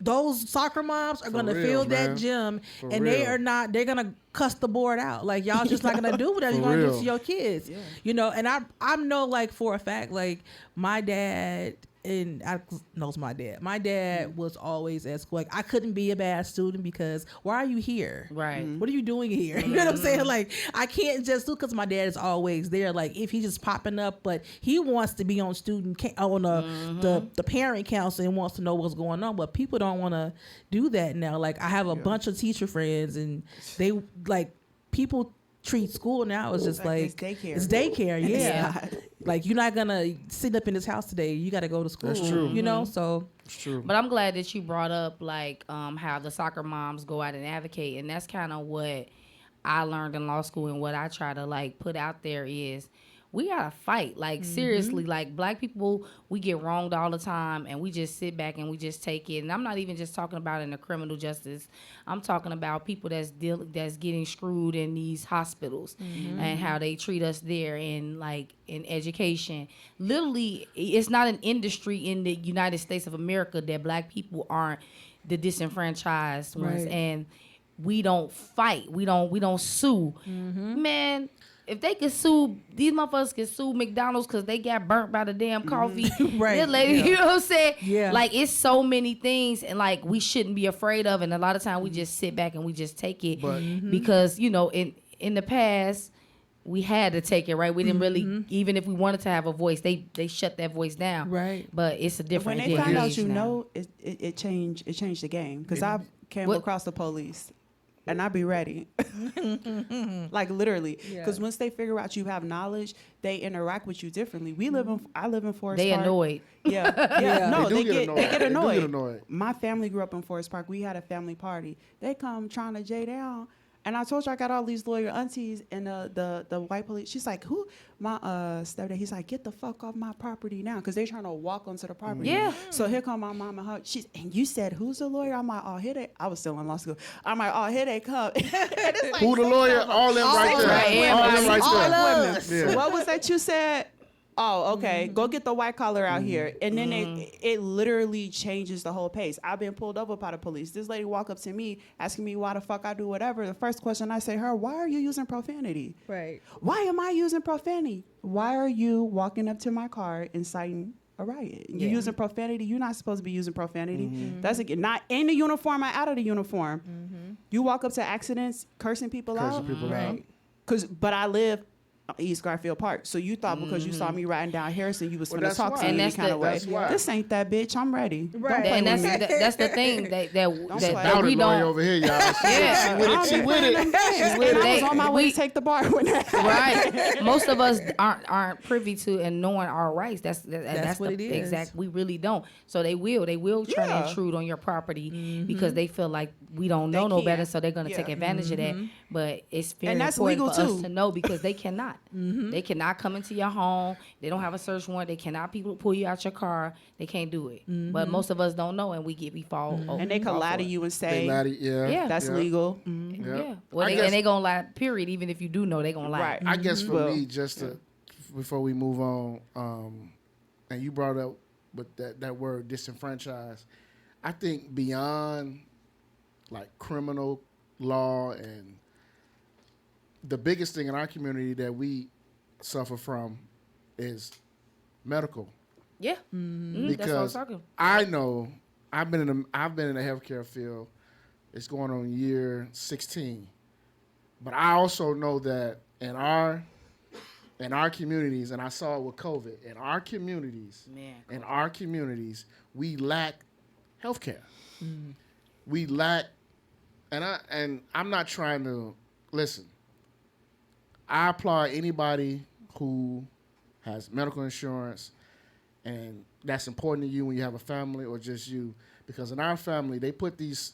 those soccer moms are gonna real, fill man. that gym, For and they real. are not. They're gonna cuss the board out. Like y'all just not gonna do what you're For gonna do real. to your kids. And I know, like, for a fact, like my dad. And I knows my dad. My dad was always at school. Like, I couldn't be a bad student because why are you here? right. What are you doing here? You know what I'm saying? Like, I can't just do because my dad is always there. Like, if he's just popping up, but he wants to be on the parent council and wants to know what's going on. But people don't want to do that now. Like, I have a bunch of teacher friends, and they people treat school now as just like it's daycare. It's daycare, And it's yeah. not. Like, you're not gonna sit up in this house today. You got to go to school. That's true. You know, so It's true. But I'm glad that you brought up like how the soccer moms go out and advocate, and that's kind of what I learned in law school, and what I try to like put out there is we gotta fight. Like seriously, like black people, we get wronged all the time, and we just sit back and we just take it. And I'm not even just talking about in the criminal justice. I'm talking about people that's getting screwed in these hospitals and how they treat us there, and like in education. Literally, it's not an industry in the United States of America that black people aren't the disenfranchised ones, Right. and we don't fight. We don't sue. Man, if they could sue, these motherfuckers could sue McDonald's because they got burnt by the damn coffee. Right. This lady, you know what I'm saying? Yeah. Like, it's so many things, and like we shouldn't be afraid of. And a lot of time we just sit back and we just take it because in the past we had to take it, right? We didn't really, even if we wanted to have a voice, they shut that voice down. Right. But it's a different When they found out age you now. know, it changed the game. Because I came What? across the police, and I be ready. Like literally. Because once they figure out you have knowledge, they interact with you differently. I live in Forest They Park. annoyed. Yeah, yeah. No, They do they get annoyed. get They do annoyed. get annoyed. My family grew up in Forest Park. We had a family party. They come trying to J down. And I told you I got all these lawyer aunties, and the white police. She's like, "Who?" My stepdad. He's like, "Get the fuck off my property now," because they trying to walk onto the property. Yeah. So here come my mom and her. And you said, "Who's the lawyer?" I'm like, "Oh, here they." I was still in law school. I'm like, "Oh, here they come." And it's like Who the six lawyer? of them. All them right there. right, All them right all there. us. Yeah. What was that you said? Oh, okay. Go get the white collar out here. And then it literally changes the whole pace. I've been pulled over by the police. This lady walk up to me asking me why the fuck I do whatever. The first question I say to her, why are you using profanity? Right. Why am I using profanity? Why are you walking up to my car inciting a riot? You're using profanity. You're not supposed to be using profanity. That's not in the uniform or out of the uniform. You walk up to accidents cursing people out. Cursing people out. But I live East Garfield Park. So you thought because you saw me riding down Harrison, you was Well, going that's to talk why. to me And any that's kind of way. that's why. This ain't that bitch. I'm ready. Right. Don't play And with that's me. that's the thing that play. Now we the lawyer don't. over here, y'all. Yeah. She with it. She with And it. I was on my way We- to take the bar when that Right. Most of us aren't privy to and knowing our rights. That's what the it is. exact. We really don't. So they will try to Yeah. intrude on your property because they feel like we don't know They no better, can. so they're gonna take Yeah. advantage of that. But it's very And that's important legal, for us too. to know because they cannot. They cannot come into your home. They don't have a search warrant. They cannot pull you out your car. They can't do it. But most of us don't know, and we fall. and they can lie to you and They say lied to- yeah. Yeah. that's yeah. legal. Yeah. Well, I they, guess- and they gonna lie. Period. Even if you do know, they gonna lie. Right. I guess for Well, me, just to before we move on, and you brought up with that word disenfranchised. I think beyond like criminal law and the biggest thing in our community that we suffer from is medical. Yeah. That's what I was Because talking. I know I've been in the healthcare field. It's going on year 16. But I also know that in our communities, and I saw it with COVID, in our communities, we lack healthcare. We lack, and I'm not trying to listen. I applaud anybody who has medical insurance, and that's important to you when you have a family or just you, because in our family they put these.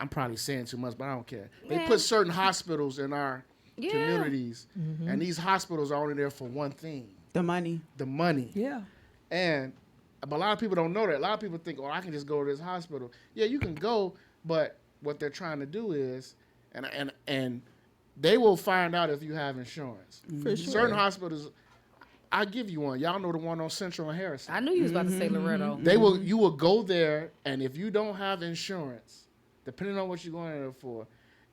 I'm probably saying too much, but I don't care. They put certain hospitals in our communities, and these hospitals are only there for one thing: The money. the money. Yeah. But a lot of people don't know that. A lot of people think, "Oh, I can just go to this hospital." Yeah, you can go, but what they're trying to do is, and they will find out if you have insurance. For sure. Certain hospitals, I'll give you one. Y'all know the one on Central and Harrison. I knew you was about to say Loretto. You will go there, and if you don't have insurance, depending on what you're going there for,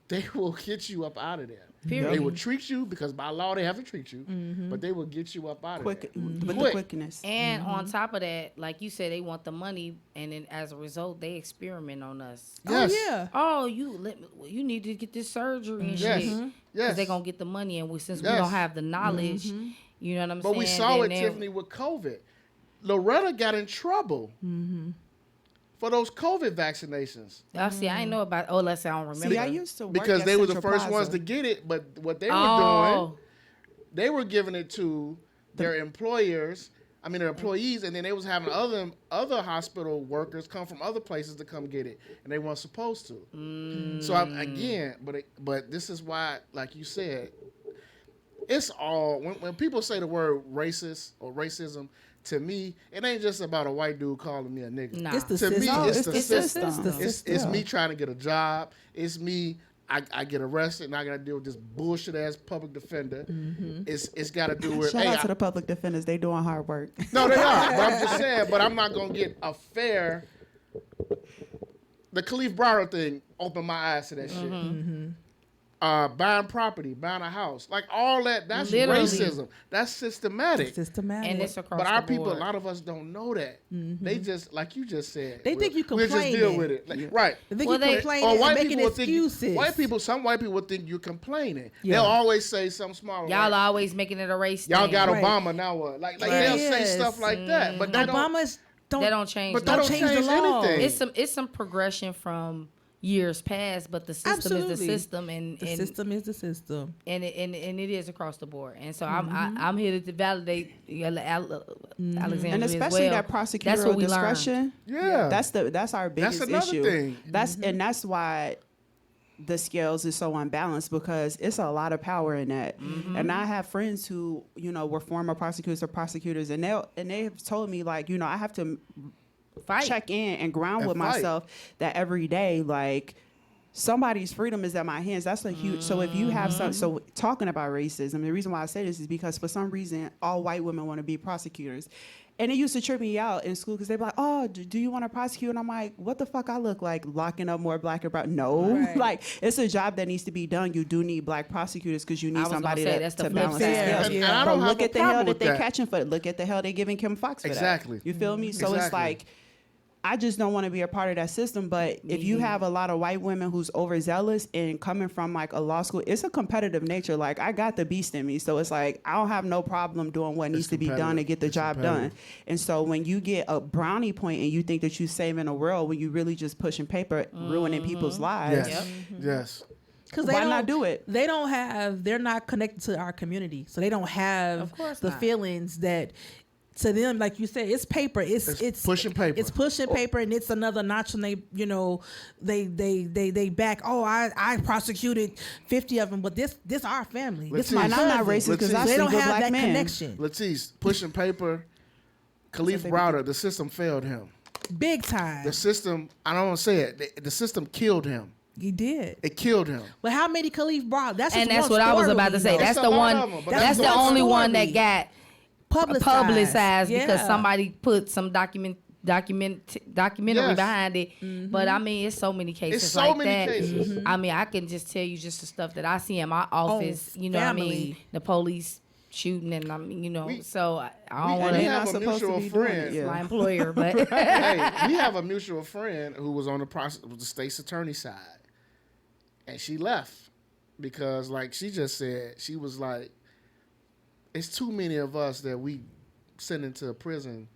they will get you up out of there. Period. They will treat you, because by law they have to treat you, but they will get you up out of there. With the quickness. And on top of that, like you said, they want the money, and then as a result, they experiment on us. Yes. Oh yeah. Oh, you need to get this surgery and Yes. shit. Yes. Because they're going to get the money, and since we Yes. don't have the knowledge, you know what I'm saying? But we saw then it, Tiffany, with COVID. Loretta got in trouble for those COVID vaccinations I see. I ain't know about. Oh, let's say I don't remember. See, I used to work because at they were the Central first Plaza. ones to get it. But what they were doing, they were giving it to their employers. I mean, their employees, and then they was having other hospital workers come from other places to come get it, and they weren't supposed to. So but this is why, like you said, it's all when people say the word racist or racism. To me, it ain't just about a white dude calling me a nigga. Nah. It's the To me, system. it's the system. It's the It's system. me trying to get a job. It's me. I get arrested and I got to deal with this bullshit ass public defender. It's got to do with. Shout out to the public defenders. They doing hard work. No, they are. But I'm just saying. But I'm not gonna get a fair. The Khalif Browder thing opened my eyes to that shit. Buying property, buying a house, like all that. That's Literally. racism. That's systematic. Systematic. And it's across But our the people, board. a lot of us don't know that. They just, like you just said, They think you we'll just complaining. deal with it. Like, right. They think Well, you they- complaining Or and white making people will think excuses. some white people would think you're complaining. Yeah. They'll always say something small. Y'all like, always making it a race y'all thing. got Right. Obama now. What? Like Right. they'll say Yes. stuff like that. But they don't. Obama's They don't change. But nothing. they don't change the law. anything. It's some progression from years past, but the system is the Absolutely. system, and the system is the system. and it is across the board. And so I'm here to validate Alexandria And as especially well. that That's prosecutorial what we learned. discretion. Yeah. That's our biggest another issue. thing. That's why the scales is so unbalanced, because it's a lot of power in that. And I have friends who, were former prosecutors or prosecutors, and they have told me, like, I have to Fight. check in and ground And with fight. myself that every day, like, somebody's freedom is at my hands. That's a huge. So if you have so talking about racism, the reason why I say this is because for some reason all white women want to be prosecutors, and it used to trip me out in school because they'd be like, "Oh, do you want to prosecute?" And I'm like, "What the fuck? I look like locking up more black and brown?" No, Right. like it's a job that needs to be done. You do need black prosecutors because you I need was gonna somebody say, to that's the to flip balance side. the Yeah. scales. And I But don't have look a at the problem hell with that they that. catching for. Look at the hell they giving Kim Fox for Exactly. that. You feel me? So it's Exactly. like, I just don't want to be a part of that system. But if you have a lot of white women who's overzealous and coming from like a law school, it's a competitive nature. Like, I got the beast in me. So it's like, I don't have no problem doing what needs to be done to competitive. get the It's job done. competitive. And so when you get a brownie point and you think that you're saving the world, when you really just pushing paper, ruining people's lives, Yes. Yes. Because why not do it? They're not connected to our community, so they don't have Of course the not. feelings that. To them, like you said, it's paper. It's pushing paper. It's pushing paper, and it's another notch. And they back. Oh, I prosecuted 50 of them, but this our family. This my and I'm not cousin. racist because I Let's They sleep don't with have black that men. connection. Latisse pushing paper. Khalif they Browder, the system failed him. Big time. The system, I don't want to say it. The system killed him. He did. It killed him. But how many Khalif brought? That's And just that's one what I was story about to we say. know. That's It's the a lot one. of them, but That's that's the one only one that story. got publicized because Yeah. somebody put some documentary Yes. behind it. But I mean, it's so many cases It's so like many that. cases. I mean, I can just tell you just the stuff that I see in my office. You know what I mean? family. The police shooting, and I'm, We- so I don't we want to. have not a supposed to mutual be doing friend. it, yeah. My employer, but Hey, we have a mutual friend who was on the state's attorney side, and she left because, like she just said, she was like, "It's too many of us that we send into prison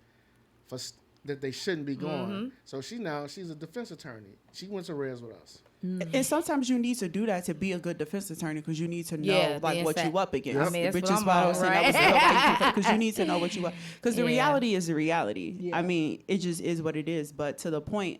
that they shouldn't be going." So she's a defense attorney. She went to res with us. And sometimes you need to do that to be a good defense attorney because you need to know Yeah, like the what inside- you up against. I mean, that's which what is I'm why I on, was saying right? that was because you need to know what you up. Because the Yeah. reality is the reality. Yeah. I mean, it just is what it is. But to the point,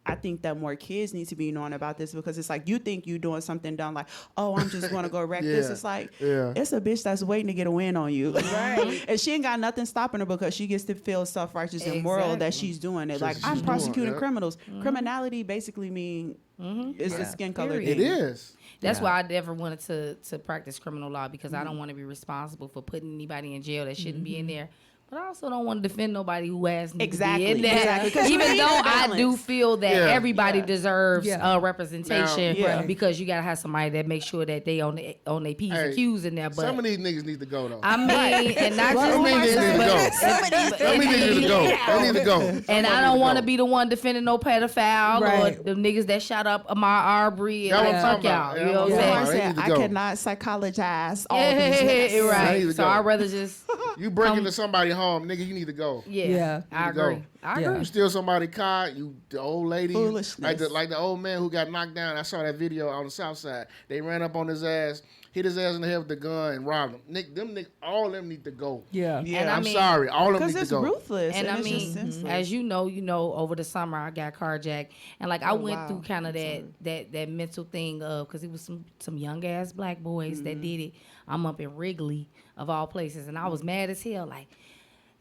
I think that more kids need to be knowing about this because it's like you think you're doing something dumb, like, oh, I'm just going to go wreck this. Yeah. It's like, Yeah. it's a bitch that's waiting to get a win on you. Right. And she ain't got nothing stopping her because she gets to feel self-righteous and moral that she's doing it. Like, She's I'm doing, prosecuting yeah. criminals. Criminality basically mean it's the skin color Period. It thing. is. that's Yeah. why I never wanted to practice criminal law because I don't want to be responsible for putting anybody in jail that shouldn't be in there. But I also don't want to defend nobody who has to be Exactly, in there. exactly. 'Cause you Even need though that I do balance. feel that Yeah. everybody Yeah. deserves Yeah. representation, Now, yeah. because you gotta have somebody that makes sure that they on their P's Hey, and Q's in there. But Some of these niggas need to go though. I mean, and not Some just of these niggas need to go. Some of these Some of these niggas need to go. They need to go. And I don't want to be the one defending no pedophile Right. or the niggas that shot up Ahmaud Arbery and That's what like, I'm fuck talking y'all. about. You know what Yeah, I'm I'm saying? They need to I go. cannot psychologize all Yeah, these They need right. to So go. I'd rather just You break into somebody's home, nigga, you need to go. Yeah. I Need to go. agree. I Yeah. agree. You steal somebody's car, the old lady, Foolishness. like the old man who got knocked down. I saw that video on the south side. They ran up on his ass, hit his ass in the head with the gun, and robbed him. All of them need to go. Yeah. Yeah. And I I'm mean- sorry, all of them Because need it's to go. ruthless. And I it's just mean, senseless. as you know, over the summer I got carjacked, and like I went wow. through kind of that mental thing of because it was some young ass black boys that did it. I'm up in Wrigley of all places, and I was mad as hell. Like,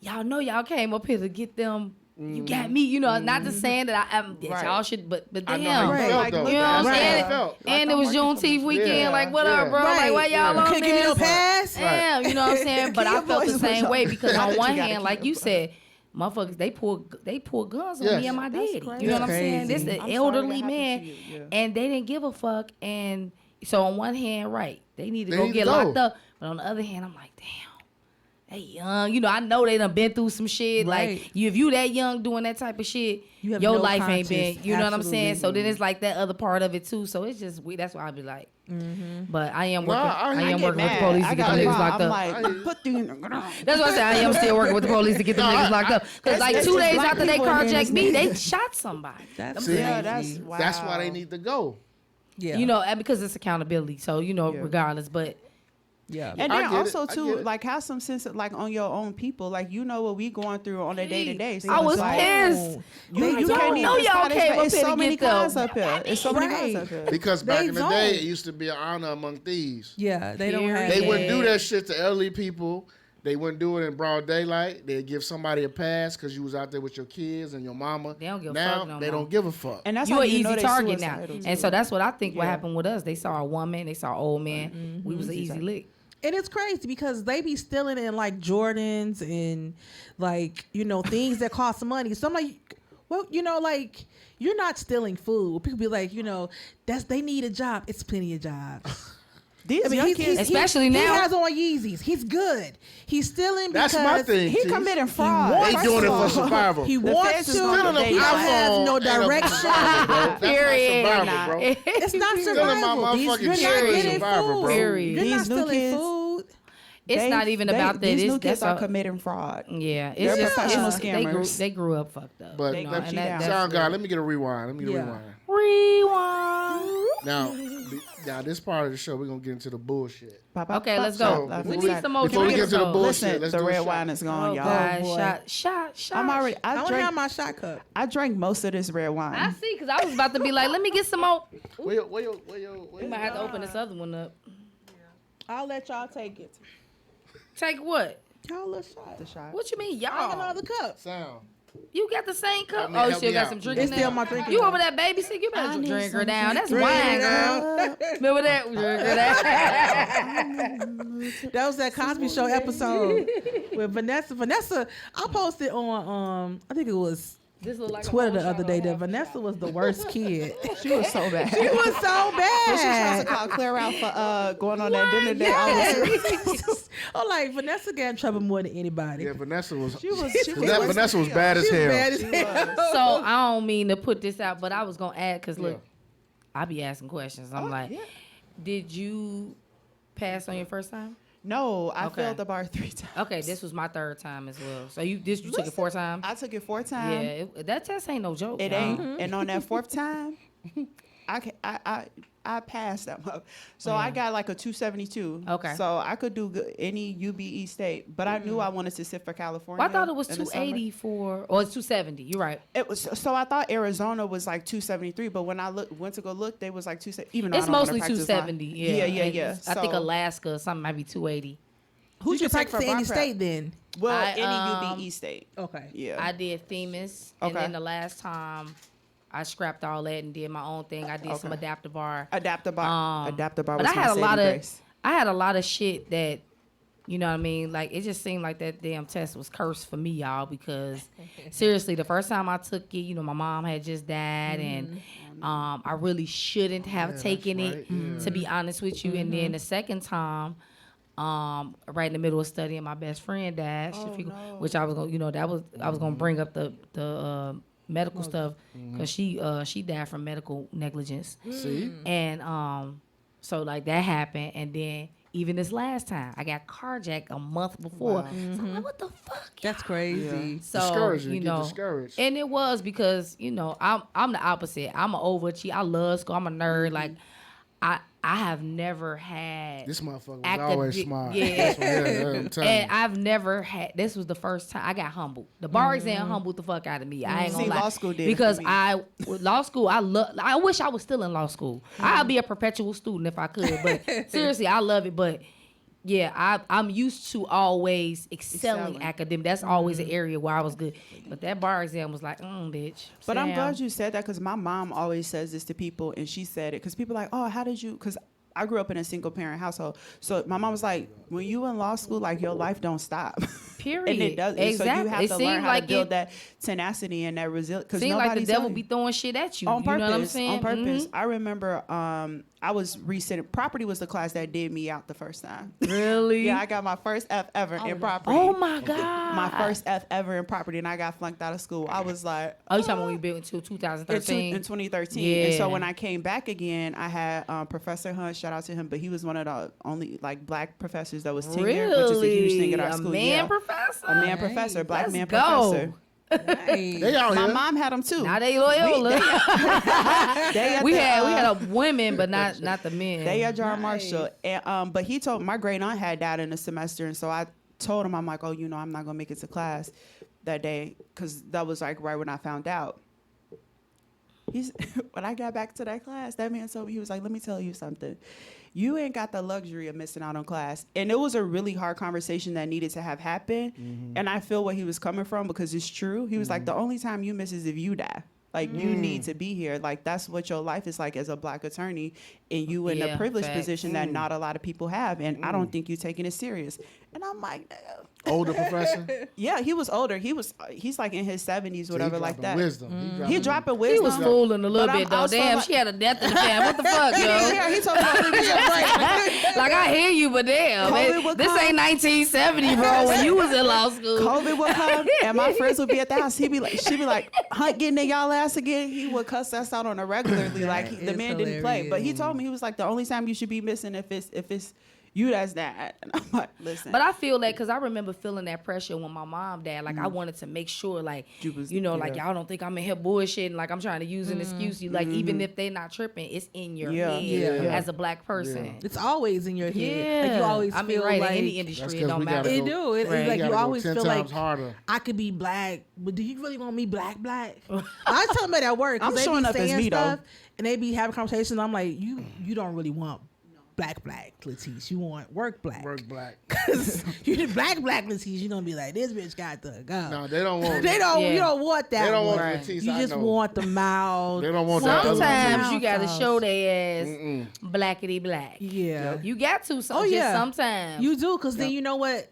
y'all know y'all came up here to get them. You got me, not just saying that that Right. y'all should, but I damn, know how you Right. felt, Like, though. look you know what I'm That's how saying? I felt. And it was Juneteenth weekend. Yeah, like, what yeah. up, bro? Right. Like, why y'all on Couldn't give me no this? pass. Damn, you know what I'm saying? But I your felt the voice same up. way because Now on that one you gotta hand, keep like your you voice. said, motherfuckers, they pull guns on Yes. me and my That's daddy. crazy. You know what I'm That's saying? This crazy. the I'm sorry elderly that man, happened to you, yeah. and they didn't give a fuck. And so on one hand, right, they need to They go need to get go. locked up. But on the other hand, I'm like, damn. They young, I know they done been through some shit. Right. Like if you that young doing that type of shit, You have your no life ain't conscience. been. You know what I'm saying? So Absolutely. then it's like that other part of it too. So it's just weird. That's why I be like, but I am No, working. I I get am working with the mad. police I to get got them niggas mad. locked I'm up. like, put the That's why I say I am still working with the police to get them niggas locked up. Because like that's 2 just days black after they people in carjacked this me, nigga. they shot somebody. That's See? Yeah, crazy. That's why they need to go. Yeah. And because it's accountability. So regardless, but Yeah. And I then get it. also I get too, it. like have some sense of, like on your own people. Like what we going through on a day to day. I was pissed. You don't can't know even y'all start came explaining. up It's here so to many get them. cars up here. It's so many cars Right. up here. Because back They in the day, don't. it used to be an honor among thieves. Yeah. They don't have. They Yeah. wouldn't do that shit to elderly people. They wouldn't do it in broad daylight. They'd give somebody a pass because you was out there with your kids and your mama. They don't give a now, fuck no they more. don't give a fuck. And that's You how an you know easy they target now. suicidal, And too. so that's what I think what Yeah. happened with us. They saw a woman, they saw an old man. We was an easy lick. And it's crazy because they be stealing in like Jordans and like, things that cost money. So I'm like, well, like you're not stealing food. People be like, they need a job. It's plenty of jobs. These young kids, Especially he now. has on Yeezys. He's good. He's stealing because That's my thing. he Chief. committing fraud. wants They doing it for survival. He The wants feds to. is Stealing gonna an They He has iPhone no ain't direction. survival, bro. That's Period. not survival, Nah. bro. It's not Stealing my survival. motherfucking You're not shit is getting survival, food. bro. Period. You're These not new stealing kids- food. It's not even about that. These It's new kids that's are a- committing fraud. Yeah, They're it's just professional they grew, scammers. they grew up fucked up. But They you know, go and cheat that, out. that's Sound God, let me get a rewind. Let me get a Yeah. rewind. rewind. Now, this part of the show, we're going to get into the bullshit. Okay, let's So, go. before We need some more before we get to the drinks, though. bullshit, Listen, let's the do a red shot. wine is gone, Oh y'all. God, boy. shot. I'm already. I I don't have drank. my shot cup. I drank most of this red wine. I see, because I was about to be like, let me get some more. Where your We might have to open this other one up. I'll let y'all take it. Take what? Y'all a shot. The shot. What you mean, I got y'all? another cup. sound? You got the same cup? I mean, Oh, you help still me got out. some drinking It's now? still my drinking. You cup. over that babysit? You better need drink her some down. That's Drink wine, her girl. down. Remember that? Drink her down. That was that Cosby Show episode with Vanessa. Vanessa, I posted on I think it was This look like Twitter a the whole other shot day of that half a Vanessa shot. was the worst kid. She was so bad. She was so When she was bad. supposed to call Claire out for going on that dinner date. Yes. I'm like, Vanessa got in trouble more than anybody. Yeah, Vanessa was. Vanessa was bad as She was hell. bad as hell. So I don't mean to put this out, but I was gonna add because look, I be asking questions. I'm like, did you pass on your first time? No, I Okay. failed the bar 3 times. Okay, this was my 3rd time as well. So you took it 4 times? I took it 4 times. Yeah, that test ain't no joke. It y'all. ain't. And on that 4th time, I passed that up. So I got like a 272. Okay. So I could do any UBE state, but I knew I wanted to sit for California. Well, I thought it was in the summer. 280 or it's 270. You're right. It was so I thought Arizona was like 273, but when I went to go look, they was like 270. Even though It's I don't wanna mostly practice 270. law. Yeah, yeah. I think So, Alaska or something might be 280. Who'd you can take practice for any bar prep. state then? well, I, any UBE state. Okay. Yeah. I did Themis, and Okay. then the last time I scrapped all that and did my own thing. I did some adaptive bar. Adaptive bar. Adaptive bar But was I had my a lot saving of grace. I had a lot of shit that, you know what I mean? Like it just seemed like that damn test was cursed for me, y'all, because seriously, the first time I took it, you know, my mom had just died and I really shouldn't have taken it, to be honest with you. And then the second time, right in the middle of studying, my best friend died, which I was gonna, you know, I was gonna bring up the medical stuff because she died from medical negligence. See? And so like that happened, and then even this last time I got carjacked a month before. So I'm like, what the fuck? That's crazy. So Discouraging. you Get know, discouraged. and it was because you know I'm the opposite. I'm an overachiever. I love school. I'm a nerd. Like I have never had This motherfucker was acad- always smart. yeah. That's what- I'm telling and you. I've never had. This was the first time I got humbled. The bar exam humbled the fuck out of me. I ain't gonna See, lie. law school did it because for me. with law school. I wish I was still in law school. I'd be a perpetual student if I could. But seriously, I love it. But yeah, I'm used to always excelling academic. That's always an area where I was good. But that bar exam was like, bitch. But I'm Sam. glad you said that because my mom always says this to people, and she said it because people are like, oh, how did you? Because I grew up in a single parent household, so my mom was like, when you in law school, like your life don't stop. Period. And it does. Exactly. So you have It to seemed learn how like to build it- that tenacity and that resilience. Because Seems like the devil be throwing shit at you. on purpose. You know what I'm saying? On purpose. Mhm. I remember I was resitting. Property was the class that did me out the first time. Really? Yeah, I got my first F ever in property. Oh my God. My first F ever in property, and I got flunked out of school. I was like, Oh, you talking about when we built until in 2013? 2013. And so Yeah. when I came back again, I had Professor Hunt, shout out to him, but he was one of the only like black professors that was tenured, which is a huge thing at our a school. man professor? A man professor, black Let's man go. professor. Hey. They out My here. mom had him too. Now they Loyola. They we had a women, but not the men. They at John Marshall, and but he told my great aunt had died in the semester, and so I told him, I'm like, oh, you know, I'm not gonna make it to class that day because that was like right when I found out. He's when I got back to that class, that man told me, he was like, let me tell you something. You ain't got the luxury of missing out on class. And it was a really hard conversation that needed to have happened. And I feel where he was coming from because it's true. He was like, the only time you miss is if you die. Like, you need to be here. Like, that's what your life is like as a black attorney. And you in a Yeah, privileged facts. position that not a lot of people have. And I don't think you taking it serious. And I'm like, Older professor. yeah, he was older. He's like in his 70s, whatever, like that. Wisdom. He dropping He wisdom. was fooling a little But I'm bit though. also Damn, like- she had a death in the family. What the fuck, yo? Yeah, he told me about Like I hear you, but damn, COVID man, would this come. ain't 1970, bro. When you was in law school. COVID would come, and my friends would be at the house. She'd be like, Hunt getting in y'all ass again. He would cuss us out on a regularly. Like the is man didn't play, but he hilarious. told me, he was like, the only time you should be missing if it's you that's that. And I'm like, listen. But I feel that because I remember feeling that pressure when my mom died. Like I wanted to make sure, like You like y'all don't think I'm in here bullshitting. Like I'm trying to use an excuse. You like even if they're not tripping, it's in your Yeah. head Yeah. as a black person. It's always in your head. Yeah, Like you always I mean, feel right like in any That's industry, 'cause it don't we gotta matter. it go- do. It's Right. like You you gotta go always 10 feel like times harder. I could be black, but do you really want me black? I tell them that at work. 'Cause I'm they showing be up as saying me, though. stuff, and they be having conversations. I'm like, you don't really want black, Latisse. You want work black. Work black. Cause you the black, Latisse. You're gonna be like, this bitch got to go. No, they don't want. They don't. Yeah. You don't want that. They don't want one. the Latisse, You I just know. want the mild. They don't want that other one. Sometimes you too. gotta show their ass blackity black. Yeah. You got to. So Oh, just yeah. sometimes. You do, because then you know what?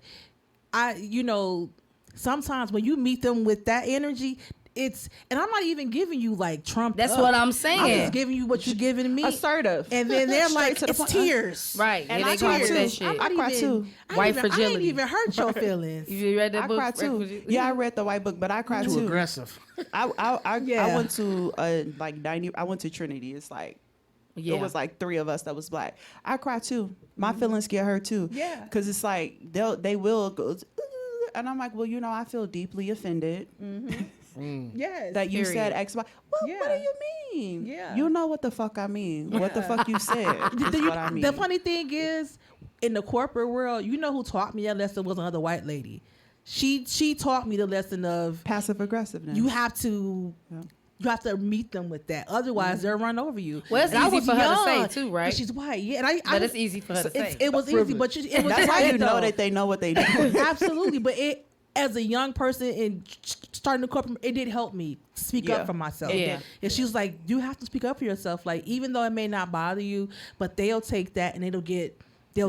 Sometimes when you meet them with that energy, it's, and I'm not even giving you like Trump. That's what I'm saying. I'm just giving you what you're giving me. Assertive. And then they're like, to the it's point. tears. Right. And yeah, I they cry call it too. that shit. I cry too. White I fragility. ain't even hurt your feelings. You read that I book? cry too. Yeah, I read the white book, but I cry Too too. aggressive. I Yeah. went to like 90. I went to Trinity. It's like Yeah. it was like 3 of us that was black. I cry too. My feelings get hurt too. Yeah. Because it's like they will go, "Ooh," and I'm like, well, you know, I feel deeply offended Yes. that you Period. said X, Y. Well, Yeah. what do you mean? Yeah. You know what the fuck I mean. What the fuck you said is what I mean. The funny thing is, in the corporate world, you know who taught me that lesson was another white lady. She taught me the lesson of Passive aggressiveness. you have to meet them with that. Otherwise, they'll run over you. Well, it's And I easy was for her to young, say too, right? but she's white. Yeah, and But it's easy for her to say. It was easy, but it was That's how hard, you know though. that they know what they do. Absolutely, but it as a young person and starting the corporate, it did help me speak Yeah. up for myself. Yeah. And she was like, "You have to speak up for yourself. Like, even though it may not bother you, but they'll take that and they'll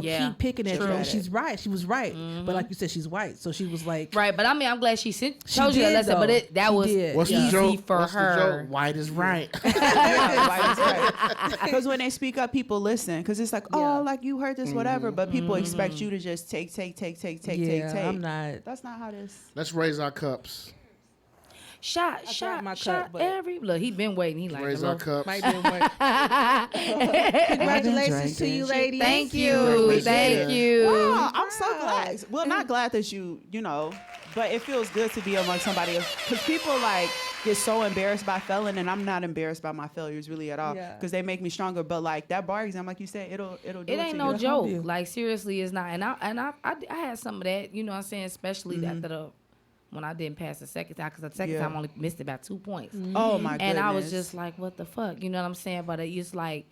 Yeah. keep picking at you." True. And she's right. She was right. But like you said, she's white. So she was like, Right, but I mean, I'm glad she She told you that did, lesson. though. But that She was did. What's the easy joke? for What's the her. joke? White is right. Because when they speak up, people listen. Because it's like, oh, like you heard this, whatever. But people expect you to just take. I'm not. That's not how this. Let's raise our cups. Shot, dropped shot, my shot. cup, but- Every look, he been waiting. He like, Raise hello? our cups. Might be white. Congratulations to you, ladies. Thank Yeah. you, thank you. Wow, I'm so glad. Well, not glad that you know, but it feels good to be among somebody else. Because people like get so embarrassed by failing, and I'm not embarrassed by my failures really at all. Yeah. Because they make me stronger. But like that bar exam, like you said, it'll do It it ain't to no you. joke. you. Like seriously, it's not. And I had some of that. You know what I'm saying? Especially after when I didn't pass the second time, because the second Yeah. time I only missed about 2 points. Oh my goodness. And I was just like, what the fuck? You know what I'm saying? But it's like,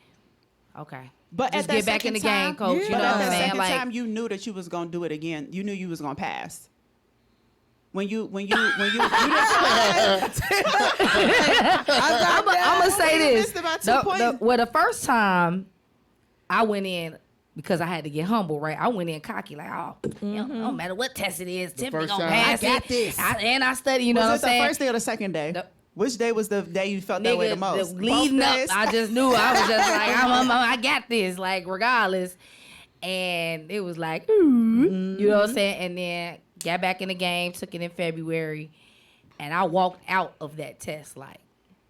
okay. But just at that get back in the second game, time- coach. Yeah. You But know at what I'm that saying? second Like, time, you knew that you was gonna do it again. You knew you was gonna pass. When you didn't pass. I'm gonna say You this. missed about 2 points. Well, the first time I went in, because I had to get humble, right? I went in cocky, like, oh, no matter what test it is, Tiffany first gonna time. pass I got it. this. And I study, you know what I'm Was it the saying? first day or the second day? The- Which day was the day you felt that way the most? Leading Both up, days? I just knew. I was just like, I got this, like, regardless. And it was like, you know what I'm saying? And then got back in the game, took it in February, and I walked out of that test. Like,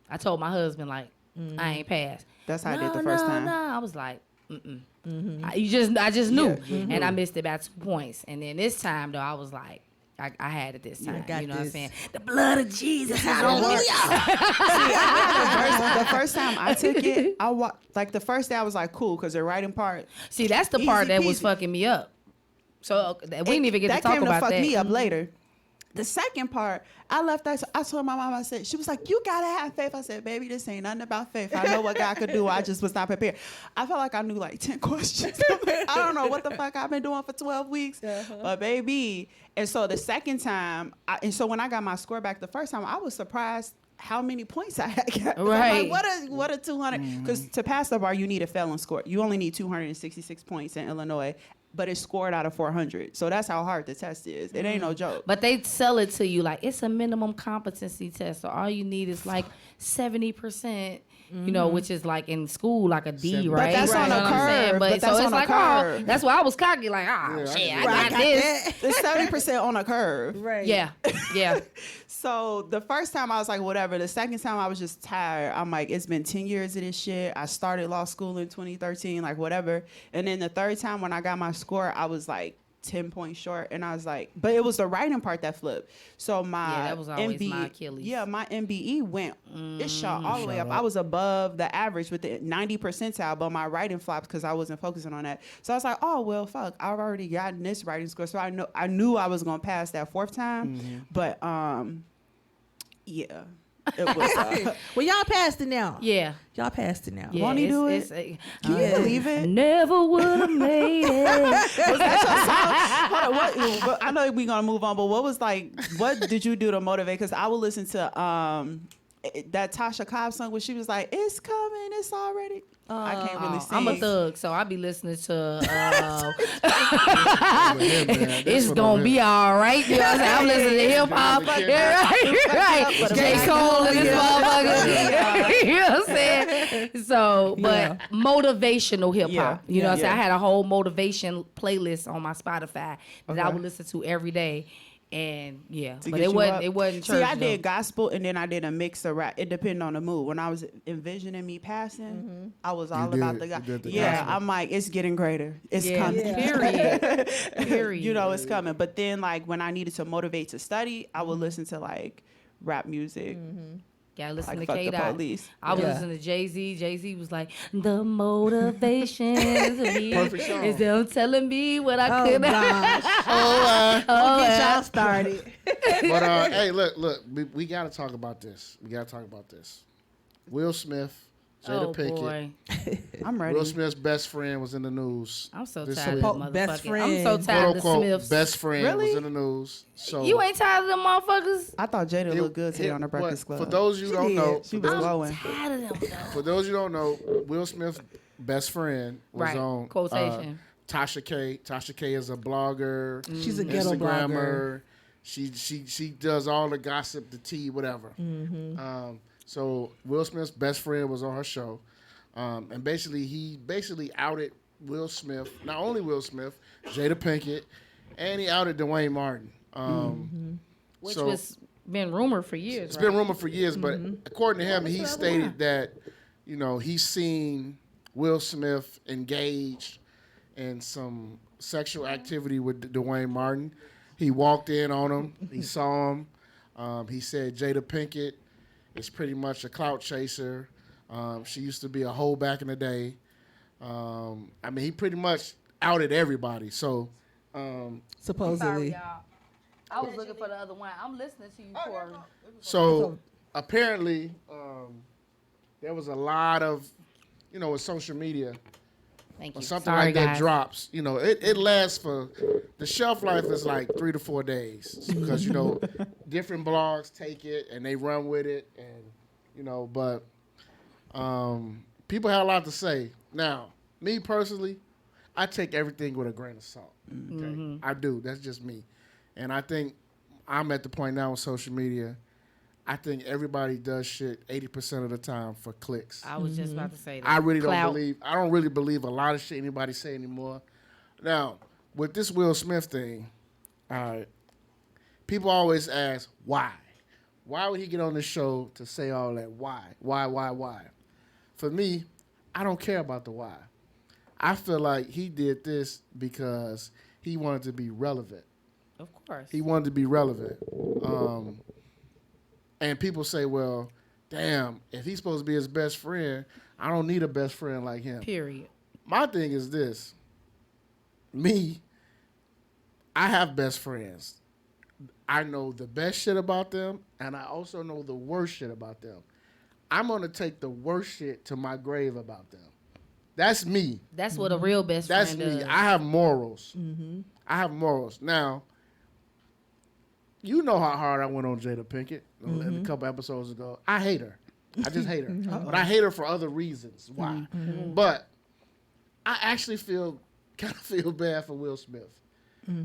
I told my husband, like, I ain't passed. That's how I did the first time. No, I was like, I just knew, and I missed about 2 points. And then this time, though, I was like, I had it this time. got You know what I'm this. saying? The blood of Jesus is on me. The first time I took it, like the first day I was like, cool, because the writing part. See, that's the part Easy that was peasy. fucking me up. So we didn't even get that to talk came about to fuck that. me up later. The second part, I left that. I told my mom, I said, she was like, you gotta have faith. I said, baby, this ain't nothing about faith. I know what God could do. I just was not prepared. I felt like I knew like 10 questions. I don't know what the fuck I've been doing for 12 weeks. But baby, and so the second time, and so when I got my score back the first time, I was surprised how many points I had got. Right. I'm like, what a 200? Because to pass the bar, you need a failing score. You only need 266 points in Illinois, but it's scored out of 400. So that's how hard the test is. It ain't no joke. But they sell it to you like it's a minimum competency test. So all you need is like 70%, you know, which is like in school, like a D, right? that's Right. on a You know what I'm saying? curve, But but so that's it's on a like, curve. oh, that's why I was cocky, like, oh, Yeah, shit, I I got this. It's 70% on a curve. Right. Yeah, yeah. So the first time I was like, whatever. The second time I was just tired. I'm like, it's been 10 years of this shit. I started law school in 2013, like whatever. And then the third time when I got my score, I was like 10 points short. And I was like, but it was the writing part that flipped. So my Yeah, that was always my Achilles. Yeah, my MBE went, it shot all the way up. I was above the average with the 90 percentile, but my writing flopped because I wasn't focusing on that. So I was like, oh, well, fuck, I've already gotten this writing score. So I knew I was going to pass that fourth time. But, yeah, it was. Well, y'all passed it now. Yeah. Y'all passed it now. Yeah, Won't he do it's- it? it's- Can you believe it? Never would have made it. Was that your song? Hold on, what, I know we're gonna move on, but what did you do to motivate? Because I would listen to that Tasha Cobb song where she was like, "It's coming, it's already." I can't really sing. I'm a thug, so I be listening to. Yeah, man, It's gonna be all right. You know what I'm saying? I'm listening to hip hop. Right. J. Cole and this motherfucker. You know what I'm saying? So, but motivational hip hop. You know what I'm saying? I had a whole motivation playlist on my Spotify that I would listen to every day. And but it wasn't church. See, I did gospel and then I did a mix of rap. It depended on the mood. When I was envisioning me passing, I was all about the gospel. I'm like, it's getting greater. It's coming. Period. You know, it's coming. But then, like, when I needed to motivate to study, I would listen to like rap music. Gotta listen like to K-Dot. I was listening to Jay-Z. Jay-Z was like, the motivation to me is them telling me what I could gosh. Get y'all started. But hey, look, we gotta talk about this. Will Smith, Jada Pinkett. Boy. I'm ready. Will Smith's best friend was in the news. I'm so this tired week. of that motherfucker. Best friend. I'm so tired of the Smiths. Best friend Really? was in the news. So You ain't tired of them motherfuckers? I thought Jada looked good today on the Breakfast Club. For those you don't know, she was glowing. Tired of them, though. For those you don't know, Will Smith's best friend was on quotation. Tasha K. Tasha K is a blogger. She's a ghetto blogger. She does all the gossip, the tea, whatever. So Will Smith's best friend was on her show, and he outed Will Smith. Not only Will Smith, Jada Pinkett, and he outed Dwayne Martin. Which was been rumored for years. It's been rumored for years, but according to him, he stated that he's seen Will Smith engaged in some sexual activity with Dwayne Martin. He walked in on him. He saw him. He said Jada Pinkett is pretty much a clout chaser. She used to be a hoe back in the day. He pretty much outed everybody. So supposedly. Sorry, y'all. I was looking for the other one. I'm listening to you, Corey. So apparently, there was a lot of, with social media. Thank When you. something Sorry, like that guys. drops, it lasts for, the shelf life is like 3 to 4 days because, different blogs take it and they run with it and, but people had a lot to say. Now, me personally, I take everything with a grain of salt. Okay? I do. That's just me. And I think I'm at the point now with social media, I think everybody does shit 80% of the time for clicks. I was just about to say that. I don't really believe a lot of shit anybody say anymore. Now, with this Will Smith thing, people always ask, why? Why would he get on the show to say all that? Why? Why? For me, I don't care about the why. I feel like he did this because he wanted to be relevant. Of course. He wanted to be relevant. And people say, well, damn, if he's supposed to be his best friend, I don't need a best friend like him. Period. My thing is this. Me, I have best friends. I know the best shit about them, and I also know the worst shit about them. I'm going to take the worst shit to my grave about them. That's me. That's what a real best friend does. That's me. I have morals. I have morals. Now, you know how hard I went on Jada Pinkett a couple episodes ago. I hate her. I just hate her. But I hate her for other reasons. Why? But I actually kind of feel bad for Will Smith.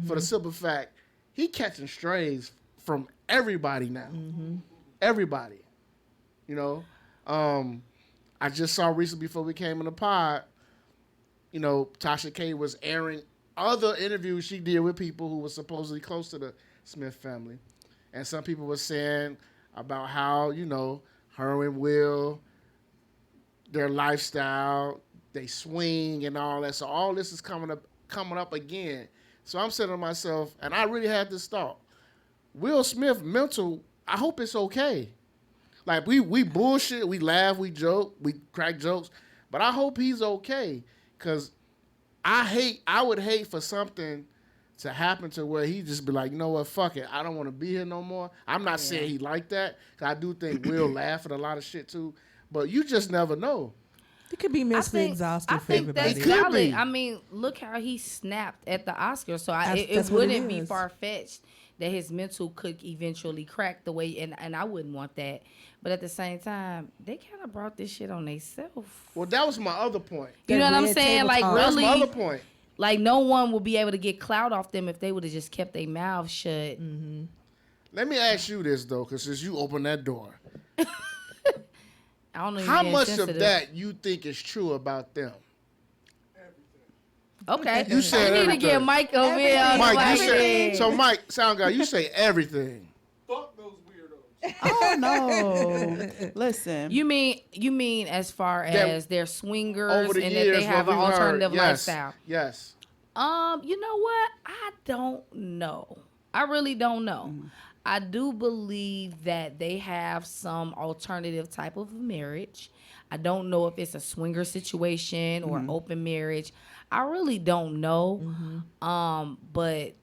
For the simple fact, he catching strays from everybody now. Everybody. I just saw recently before we came in the pod, Tasha K was airing other interviews she did with people who were supposedly close to the Smith family. And some people were saying about how, her and Will, their lifestyle, they swing and all that. So all this is coming up again. So I'm saying to myself, and I really had this thought, Will Smith mental, I hope it's okay. Like we bullshit, we laugh, we joke, we crack jokes, but I hope he's okay. Cause I would hate for something to happen to where he just be like, you know what, fuck it, I don't want to be here no more. I'm not saying he like that, cause I do think Will laugh at a lot of shit too, but you just never know. It could be mentally exhausting for everybody. That's valid. I mean, look how he snapped at the Oscars, so it wouldn't be far-fetched that his mental could eventually crack the way, and I wouldn't want that. But at the same time, they kind of brought this shit on themselves. Well, that was my other point. You know what I'm saying? Like, That's really, my other point. like, no one will be able to get clout off them if they would have just kept their mouth shut. Mm-hmm. Let me ask you this, though, because since you opened that door, I don't know. how much of that you think is true about them? Okay. You said I need to everything. get Mike over here. on Mike, the you mic. said, so Mike, sound guy, you say everything. Fuck those weirdos. Oh no! Listen, You mean as far That as they're swingers Over the and years, that they have what an we've heard, alternative yes, lifestyle? Yes. You know what? I don't know. I really don't know. I do believe that they have some alternative type of marriage. I don't know if it's a swinger situation or an open marriage. I really don't know. But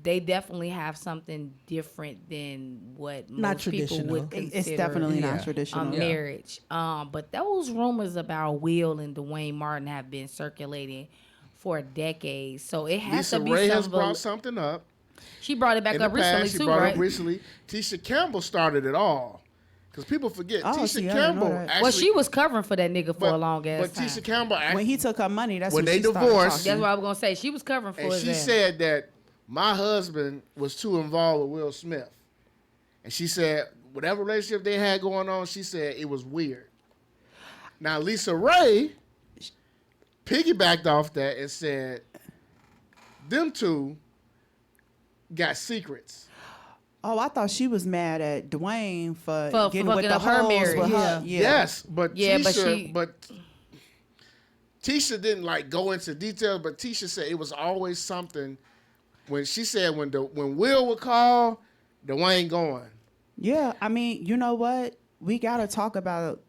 they definitely have something different than what Not most people traditional. would consider. it's definitely Yeah. not traditional. Marriage. But those rumors about Will and Dwayne Martin have been circulating for decades. So it has Lisa to be Ray has some brought something up. She brought it back In the up recently past, she too, brought it right? up recently. Tisha Campbell started it all. Because people forget. Oh, Tisha see, I didn't know Campbell that. actually. Well, she was covering for that nigga for a long ass But time. Tisha Campbell actually. When he took her money, that's When when they she started divorced, talking. That's what I was gonna say. She was covering for and his she ass. said that my husband was too involved with Will Smith. And she said whatever relationship they had going on, she said it was weird. Now Lisa Ray piggybacked off that and said them two got secrets. Oh, I thought she was mad at Dwayne for getting fucking with the up her hoes marriage. with Yeah. her. Yeah. Yes, but Yeah, Tisha, but Tisha didn't like go into details, but Tisha said it was always something when she said when Will would call, Dwayne going. Yeah, I mean, you know what? We gotta talk about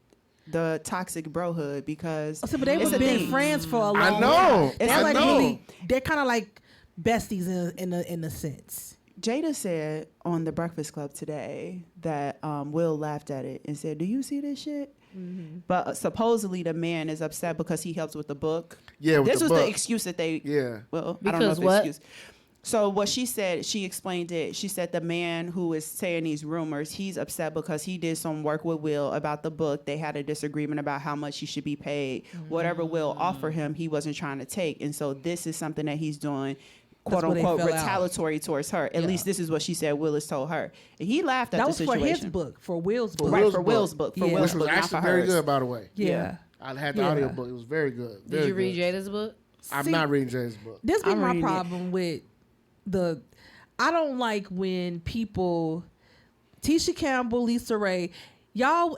the toxic brohood because So, but they've it's a been thing. friends for a long I time. know. It's They're a like thing. really, they're kind of like besties in a sense. Jada said on the Breakfast Club today that Will laughed at it and said, "Do you see this shit?" But supposedly the man is upset because he helps with the book. Yeah, with this the was book. the excuse that they. Yeah. Well, I don't know Because if the what? excuse. So what she said, she explained it. She said the man who is saying these rumors, he's upset because he did some work with Will about the book. They had a disagreement about how much he should be paid. Whatever Will offered him, he wasn't trying to take. And so this is something that he's doing, quote That's where they unquote, fell out. retaliatory towards her. At Yeah. least this is what she said Willis told her. And he laughed at That the was situation. for his book, for Will's book. Right, Will's for book. Will's book. For Yeah. Will's Which was book, not actually for very hers. good, by the way. Yeah. I had the Yeah. audiobook. It was very good. Did Very you read good. Jada's book? I'm See- not reading Jay's book. This be I'm my reading it. problem with I don't like when people, Tisha Campbell, Lisa Ray, y'all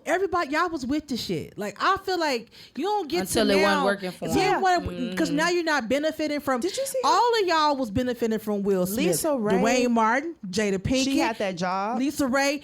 was with the shit. Like, I feel like you don't get Until to it now. wasn't working for them. Because now you're not benefiting from. Did you see all of y'all was benefiting from Will Smith, Lisa Ray- Dwayne Martin, Jada Pinkett. She had that job. Lisa Ray.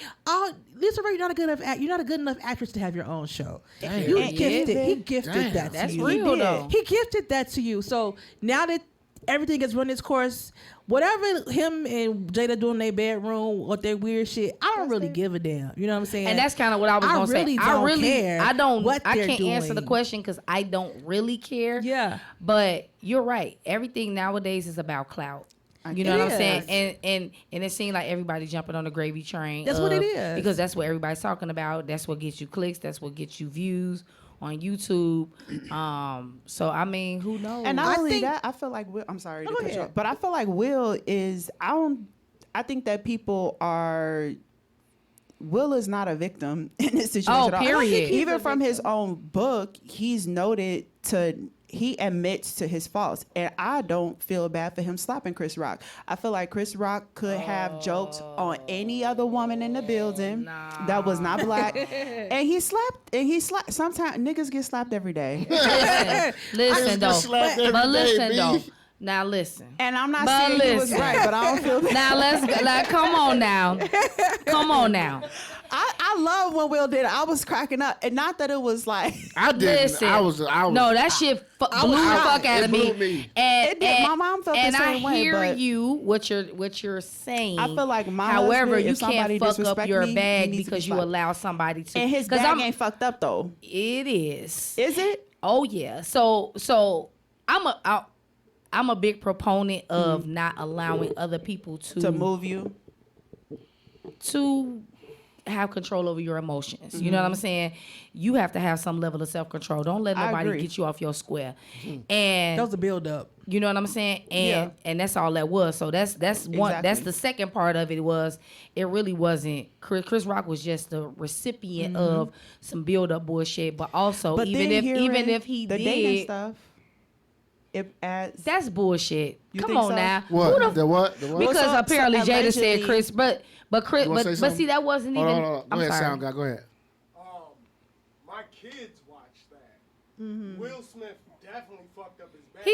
Lisa Ray, you're not a good enough. You're not a good enough actress to have your own show. You And- gifted. yeah. He gifted Damn. that That's to you. real, though. He gifted that to you. So now that everything has run its course, whatever him and Jada do in their bedroom with their weird shit, I don't really give a damn. You know what I'm saying? And that's kind of what I was I gonna really say. don't care I don't. what I they're can't answer the doing. question because I don't really care. Yeah. But you're right. Everything nowadays is about clout. You know what I'm It saying? is. And it seems like everybody jumping on the gravy train. That's what it is. Because that's what everybody's talking about. That's what gets you clicks. That's what gets you views on YouTube. So I mean, who knows? And not I only think- that, I feel like Will, I'm sorry to go cut you ahead. off, but I feel like Will is I think that people are Will is not a victim in this situation. Oh, at all. period. Even from his own book, he's noted he admits to his faults. And I don't feel bad for him slapping Chris Rock. I feel like Chris Rock could have joked on any other woman in the building that was not black. and he slapped. Sometimes niggas get slapped every day. listen though. slapped every But day, listen B. though. Now listen. And I'm not But saying he was listen. right, but I don't feel bad. Now let's go. Like, come on now. Come on now. I love when Will did it. I was cracking up. And not that it was like I didn't. Listen. I was. No, that shit blew the fuck out It of blew me. me. And, It did. My mom felt the and same I way, hear but- you what you're saying. I feel like my however, husband, you if somebody can't fuck up disrespect your me, he bag needs to be because you slapped. allow somebody to. And his 'cause bag ain't fucked up though. It is. Is it? Oh yeah. So I'm a big proponent of not allowing other people To move you. to have control over your emotions. You know what I'm saying? You have to have some level of self-control. Don't let I nobody agree. get you off your square. And That was a build up. you know what I'm saying? And that's all that was. So that's one. Exactly. That's the second part of it. Was it really wasn't Chris Rock was just the recipient of some build up bullshit. But also But even then if hearing he the did dating stuff, it adds. that's bullshit. You Come think on so? now. What? Who the The what? The what? because So- apparently so Jada said allegedly- Chris, but Chris, You wanna say but something? see that wasn't Hold even. on, hold on. Go I'm ahead, sorry. Sound Guy. Go ahead. My kids watch that. Will Smith definitely fucked up his bag.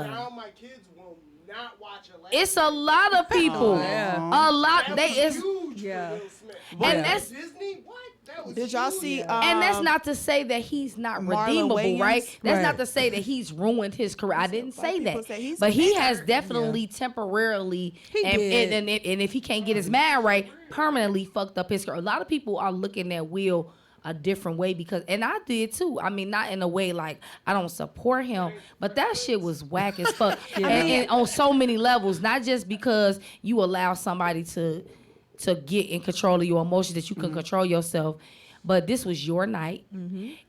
Now my kids will not watch a It's a lot of people. A lot. That They was is. huge Yeah. for Will Smith. And that's- Disney. What? That was Did y'all huge. see? And that's not to say that he's not Marlon redeemable, Wayans? right? That's Right. not to say that he's ruined his career. I didn't Black say people that. say he's But he bitter. has definitely temporarily, He did. and if he can't get his man right, permanently fucked up his career. A lot of people are looking at Will a different way because, and I did too. I mean, not in a way like I don't support him, but that shit was whack as fuck. And on so many levels, not just because you allow somebody to get in control of your emotions that you can control yourself. But this was your night.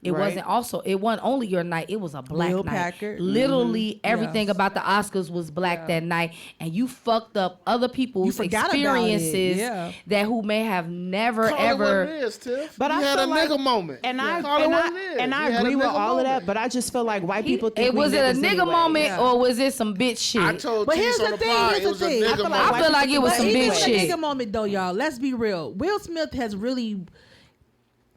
It Right. It wasn't only your night. It was a black Will night. Packard. Literally everything Yes. about the Oscars was black that night, and you fucked up other You people's forgot about it, experiences yeah. that who may have never Call it ever. what it is, Tiff. But you I had feel a like- nigga moment. And I Call it and what I, it is. and I You had a agree with nigga all of that, moment. but I just feel like white people think It was we it a niggas nigga anyway. moment or was it some bitch shit? I told But Tease here's on the the thing, pod, here's it was the a thing. I nigga feel like moment. I feel like it was But some even bitch with shit. the nigga moment though, y'all. Let's be real. Will Smith has really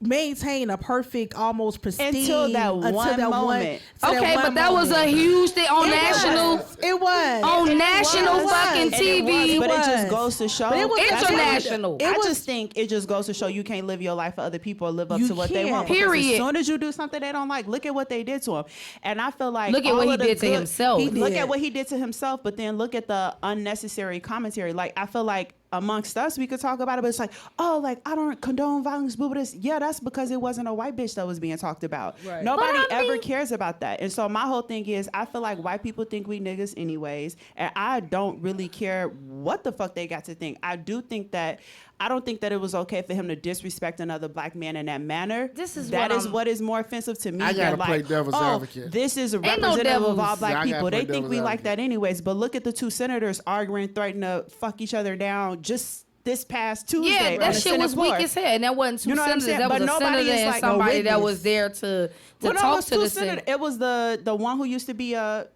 maintained a perfect, almost pristine Until that one moment. Okay, but that was a huge thing on national. It was On national was. fucking And it TV. But it was. just goes to show. But it was that's international. what- I It was- just think it just goes to show you can't live your life for other people or live up You to what they can't. want. Because Period. As soon as you do something they don't like, look at what they did to him. And I feel like Look at all what he of the did to himself. He Look did. at what he did to himself, but then look at the unnecessary commentary. Like I feel like amongst us we could talk about it, but it's like, oh, like I don't condone violence, boo, this. Yeah, that's because it wasn't a white bitch that was being talked about. Right. Nobody But I ever mean- cares about that. And so my whole thing is I feel like white people think we niggas anyways, and I don't really care what the fuck they got to think. I don't think that it was okay for him to disrespect another black man in that manner. This is that what is I'm- what is more offensive to me I gotta than play like, devil's oh, advocate. this is a no representative of all devils. black Yeah, I gotta people. play They think we devil's like that anyways. But look at the two senators arguing, threatening to fuck each other down just this past Tuesday. Yeah, on that the shit Senate was floor. weak as hell, and that wasn't two You know what I'm senators. saying? That But was a nobody senator is and like a somebody that witness. was there to Well, no, it talk was to two the senators. Senate. It was the one who used to be a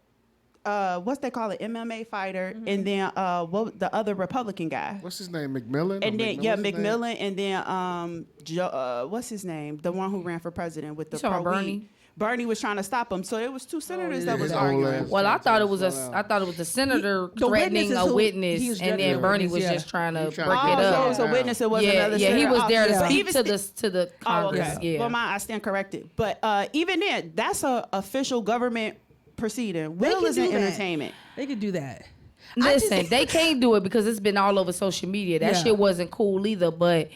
what's they call it, MMA fighter, and then the other Republican guy. What's his name? McMillan? And then What's his name? McMillan, and then what's his name? The one who ran for president with the You talking pro about weed. Bernie? Bernie was trying to stop him, so it was two senators yeah, that was his old arguing. ass. Well, I thought it was Slow down. I thought it was the senator The threatening witness a is who- witness, he was and threatening then a Bernie witness, was yeah. just trying to He break trying to it get Oh, it so up. it was a down. witness. It wasn't Yeah, another yeah, he senator. was Oh, there to but speak even to sti- the Oh, Congress. okay. Yeah. Well, I stand corrected. But even then, that's a official government proceeding. Will can isn't do that. entertainment. They could do that. Listen, they can't do it because it's been all over social media. That Yeah. shit wasn't cool either. But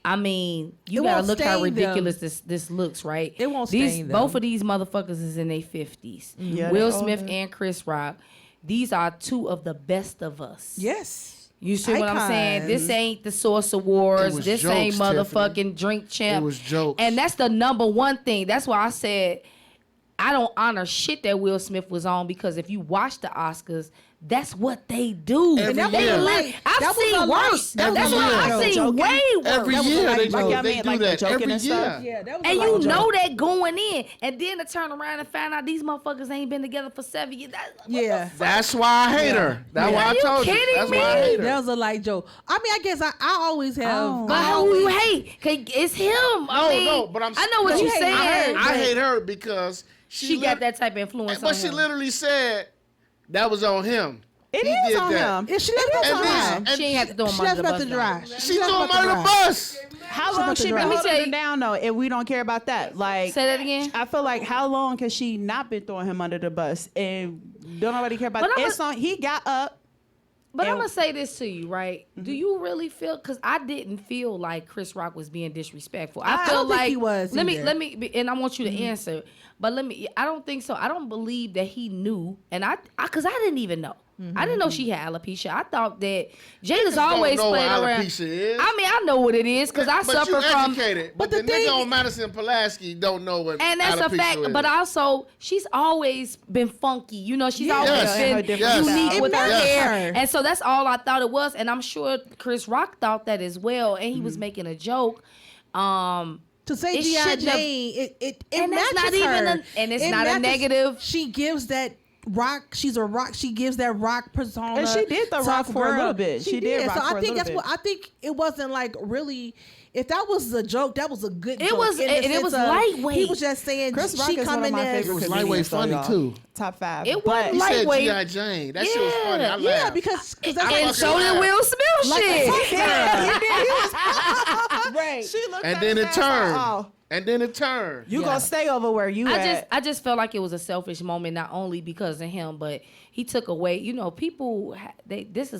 I mean, you It gotta won't look how stain them. ridiculous this looks, right? It won't These stain both them. of these motherfuckers is in their 50s. Yeah, Will they Smith older. and Chris Rock. These are two of the best of us. Yes. You see what I'm saying? Icons. This ain't the Source Awards. was This jokes, ain't motherfucking Drink Champ. It was jokes. And that's the number one thing. That's why I said I don't honor shit that Will Smith was on, because if you watch the Oscars, that's what they do. Every that year. was like, I've that was seen a light- worse. that was That's a why light I've seen joking. way worse. Every That was year like- they like do, y'all they mean do like the that. joking Every and stuff? year. Yeah, that was And a light you joke. know that going in, and then to turn around and find out these motherfuckers ain't been together for 7 years. Yeah. That's why I hate her. That's why I Are you told you. kidding That's me? why I hate her. That was a light joke. I mean, I guess I always have. Oh. But I who you always- hate? 'Cause it's him. I mean, No, but I know what no, you're saying. I hate her because She got that type of influence But on she him. literally said that was on him. It He is did on that. him. If she It left is us on on him. She ain't have to throw him She under left the nothing bus. to dry. She threw him under the bus. How She long about to she been drive. Let me holding tell him you- down though? If we don't care about that, like Say that again. I feel like how long has she not been throwing him under the bus and don't nobody care about But it? I'm It's on. He got up But I'm gonna say this to you, right? Do you really feel? Because I didn't feel like Chris Rock was being disrespectful. I feel don't like think he was. Let either. me, and I want you to answer. But I don't think so. I don't believe that he knew, and because I didn't even know. I didn't know she had alopecia. I thought that Jada's always don't know playing what around. alopecia is. I mean, I know what it is because I But suffer you from. educated. But the the thing- nigga on Madison Pulaski don't know what And that's a alopecia fact. is. But also, she's always been funky. You know, she's always Yes. Her been different unique style. with her It hair. matched her. And so that's all I thought it was. And I'm sure Chris Rock thought that as well. And he was making a joke. To say It G.I. shouldn't have- Jane, it And that's matches not even her. and it's It not a matches- negative. She gives that rock. She's a rock. She gives that rock persona. And she did the rock tough for a girl. little bit. She did rock So for I a think little that's bit. what I think. It wasn't like really. If that was a joke, that was a good It joke. was- in the and it sense was of, lightweight. He was just saying Chris Rock she is one of coming my as favorite It was comedians, lightweight though, funny, y'all. too. Top 5. It But wasn't He said lightweight. G.I. Jane. That shit was funny. I yeah, laughed. because I And fucking so did laughed. Will Smith like shit. right. she looked And at then his it ass like, turned. oh, And then it turned. you gonna stay over where you at. I just felt like it was a selfish moment, not only because of him, but he took away. You know, people. That's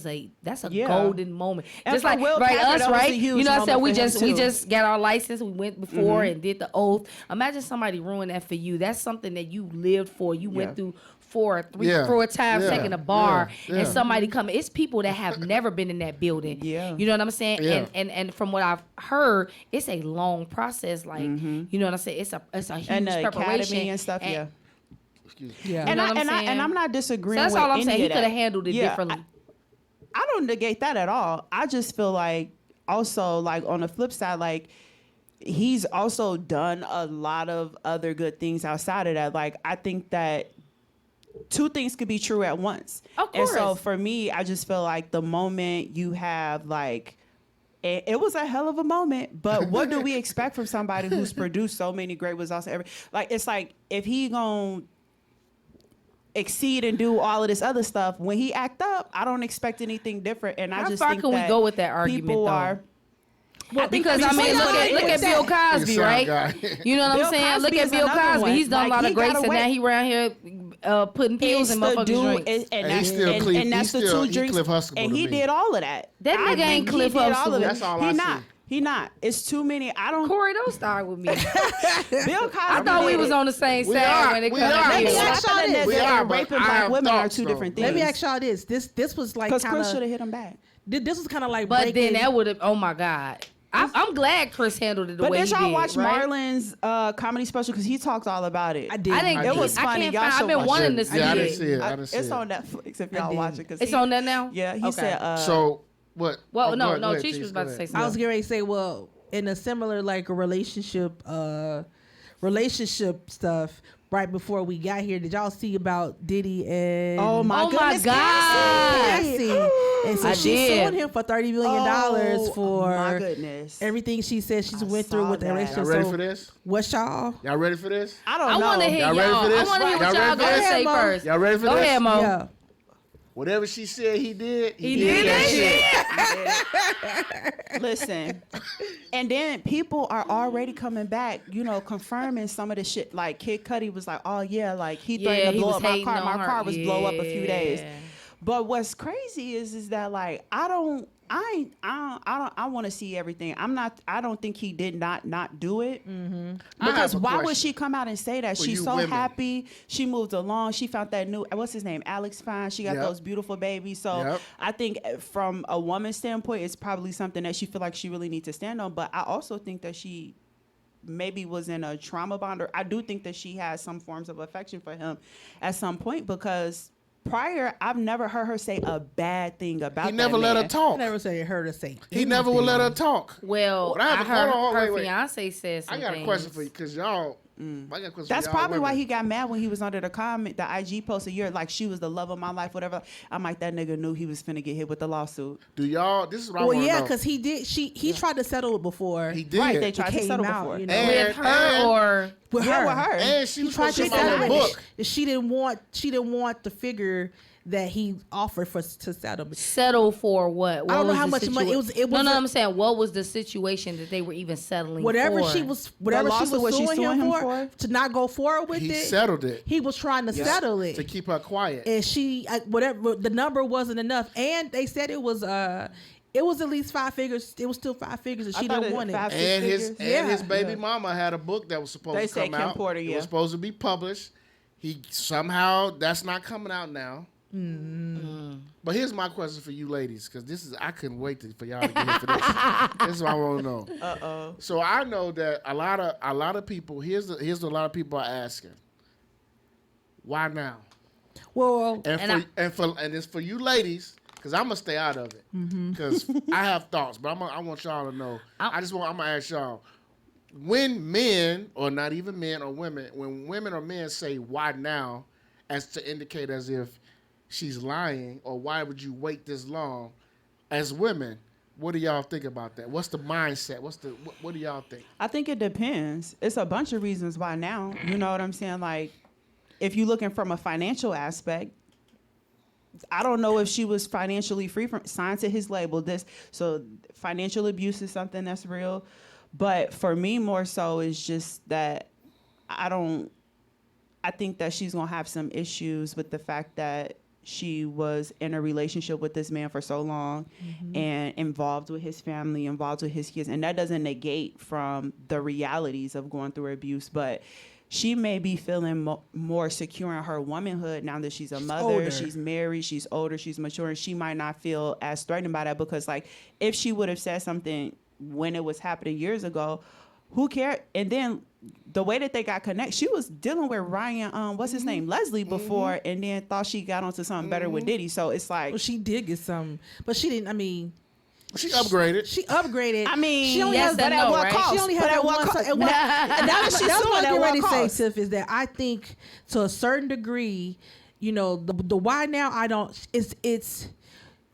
a Yeah. golden moment. And Just for like Will right, Packer, us, that was a right? huge You know, what I said moment we for him, we too. just got our license. We went before and did the oath. Imagine somebody ruined that for you. That's something that you lived for. You went through 4 times Yeah. taking a bar, Yeah. and somebody come. It's people that have never been in that building. Yeah. You know what I'm saying? Yeah. And from what I've heard, it's a long process. Like you know what I'm saying? It's a huge And the preparation academy and stuff, yeah. Yeah. And know what I'm saying? I'm not disagreeing So that's with all I'm any saying. He of that. could have handled it Yeah, differently. I don't negate that at all. I just feel like also like on the flip side, like he's also done a lot of other good things outside of that. Like I think that two things could be true at once. Of And so course. for me, I just feel like the moment you have like it was a hell of a moment, but what do we expect from somebody who's produced so many great results? Like it's like if he gonna exceed and do all of this other stuff, when he act up, I don't expect anything different. And I How just far think can we that go with that argument, people though? are. Well, because that's I mean, what I'm look at Bill Cosby, Sound right? guy. You know what I'm Bill saying? Cosby Look at is Bill another Cosby. one. He's done Like, a lot he of greats, got and away. now he around here putting pills in motherfuckers' drinks. And Hey, he still Cliff- and that's he the still- two he drinks. Cliff Huxtable And to he me. did all of that. That nigga ain't he Cliff did all of Huxtable. it. That's all he I not. see. He not. It's too many. I don't. Corey, don't start with me. Bill Cosby. I thought we did was it. on the same We side are. when it We comes are. to Let me pills. ask y'all Slapping this. a We nigga are, and but raping I black have women are thoughts, two though. different things. Let me ask y'all this. This was like Because kind Chris should of. have hit him back. This was kind of like. But breaking, then that would have. Oh my God. I'm glad Chris handled it the But way did he y'all did. watch right? Marlon's comedy special? Because he talked all about it. I did. I didn't. It was I funny. can't Y'all find. I've should been watch wanting it. to see Yeah, I it. didn't see it. I didn't see It's it. on Netflix if y'all did. watch it. 'Cause It's he- on there now. Yeah, he Okay. said. So what? Well, oh, no, go ahead, no. go ahead, Tisha Tease, was go about to ahead. say something. I was getting ready to say, well, in a similar like a relationship stuff. Right before we got here, did y'all see about Diddy and Oh my Oh my goodness, God. Cassie? And so I she did. sued him for $30 million for my goodness. everything she said she's I went through saw with the that. relationship. Y'all ready So for this? what's y'all? Y'all ready for this? I don't I know. want to hear Y'all y'all. ready for this? I want to hear what Y'all y'all ready for gonna this? say Mo. first. Y'all ready for Go this? ahead, Mo. Yeah. Whatever she said he did, He did that that shit. Listen, and then people are already coming back, confirming some of the shit. Like Kid Cudi was like, "Oh yeah, like he Yeah, threatened to he blow was up my hating car. on My her. car was blow up a few days." Yeah. But what's crazy is that like I want to see everything. I don't think he did not do it. I Because have a why would question she come out and say that? for She's you so women. happy. She moved along. She found that new, what's his name? Alex Fine. She got Yep. those beautiful babies. So Yep. I think from a woman's standpoint, it's probably something that she feel like she really needs to stand on. But I also think that she maybe was in a trauma bond, or I do think that she has some forms of affection for him at some point, because prior, I've never heard her say a bad thing about He that never let man. her talk. I never say her to say. He never would let her talk. Well, But I have I a- heard hold on, her wait. fiance said I some got a things. question for you because y'all. I got a question That's for y'all probably why women. he got mad when he was under the comment, the IG post. You're like, she was the love of my life, whatever. I'm like, that nigga knew he was finna get hit with the lawsuit. Do y'all? This is what I Well, want to yeah, know. because he did. He tried to settle it before. He did. Right, they It tried to came settle out, before. you know. And- With her or with Yeah, her. with her. And she He was tried supposed to to come out settle with a it. book. She didn't want the figure that he offered to settle. Settle for what? I don't know how much money it was. No, I'm saying what was the situation that they were even settling whatever for? She was suing him for to not go forward with it. He settled it. He was trying to settle it to keep her quiet, and she whatever the number wasn't enough, and they said it was at least 5 figures. It was still 5 figures, and she didn't want it. And his baby mama had a book that was supposed to come out. Porter, It was supposed to be published. He somehow that's not coming out now. Mm-hmm. But here's my question for you ladies, because I couldn't wait for y'all to get here for this. This is what I want to know. So I know that a lot of people. Here's what a lot of people are asking. Why now? Well, and it's for you ladies. Because I'm gonna stay out of it. Because I have thoughts, but I want y'all to know. I'm gonna ask y'all: when men, or not even men or women, when women or men say "why now," as to indicate as if she's lying, or why would you wait this long? As women, what do y'all think about that? What's the mindset? What do y'all think? I think it depends. It's a bunch of reasons why now. You know what I'm saying? Like, if you're looking from a financial aspect. I don't know if she was financially free from signed to his label. So financial abuse is something that's real. But for me, more so is just that I think that she's going to have some issues with the fact that she was in a relationship with this man for so long and involved with his family, involved with his kids. And that doesn't negate from the realities of going through abuse. But she may be feeling more secure in her womanhood now that she's a mother, she's married, she's older, she's mature, and she might not feel as threatened by that because, like, if she would have said something when it was happening years ago, who cared? And then the way that they got connected, she was dealing with Ryan, what's his name, Leslie before, and then thought she got onto something better with Diddy. So it's like, well, she did get some, but she didn't. I mean. She upgraded. I mean, she only yes, but at what cost? She only had that one. That's what I'm ready to say, Tiff, is that I think to a certain degree, you know, the why now I don't.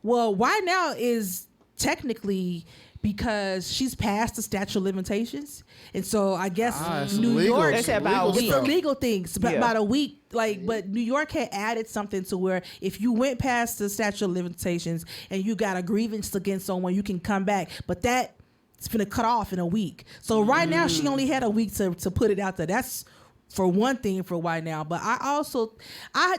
Why now is technically because she's past the statute of limitations, and so I guess New York it's about legal things, about a week. But New York had added something to where if you went past the statute of limitations and you got a grievance against someone, you can come back. But that's gonna cut off in a week. So right now she only had a week to put it out there. That's for one thing for why now. But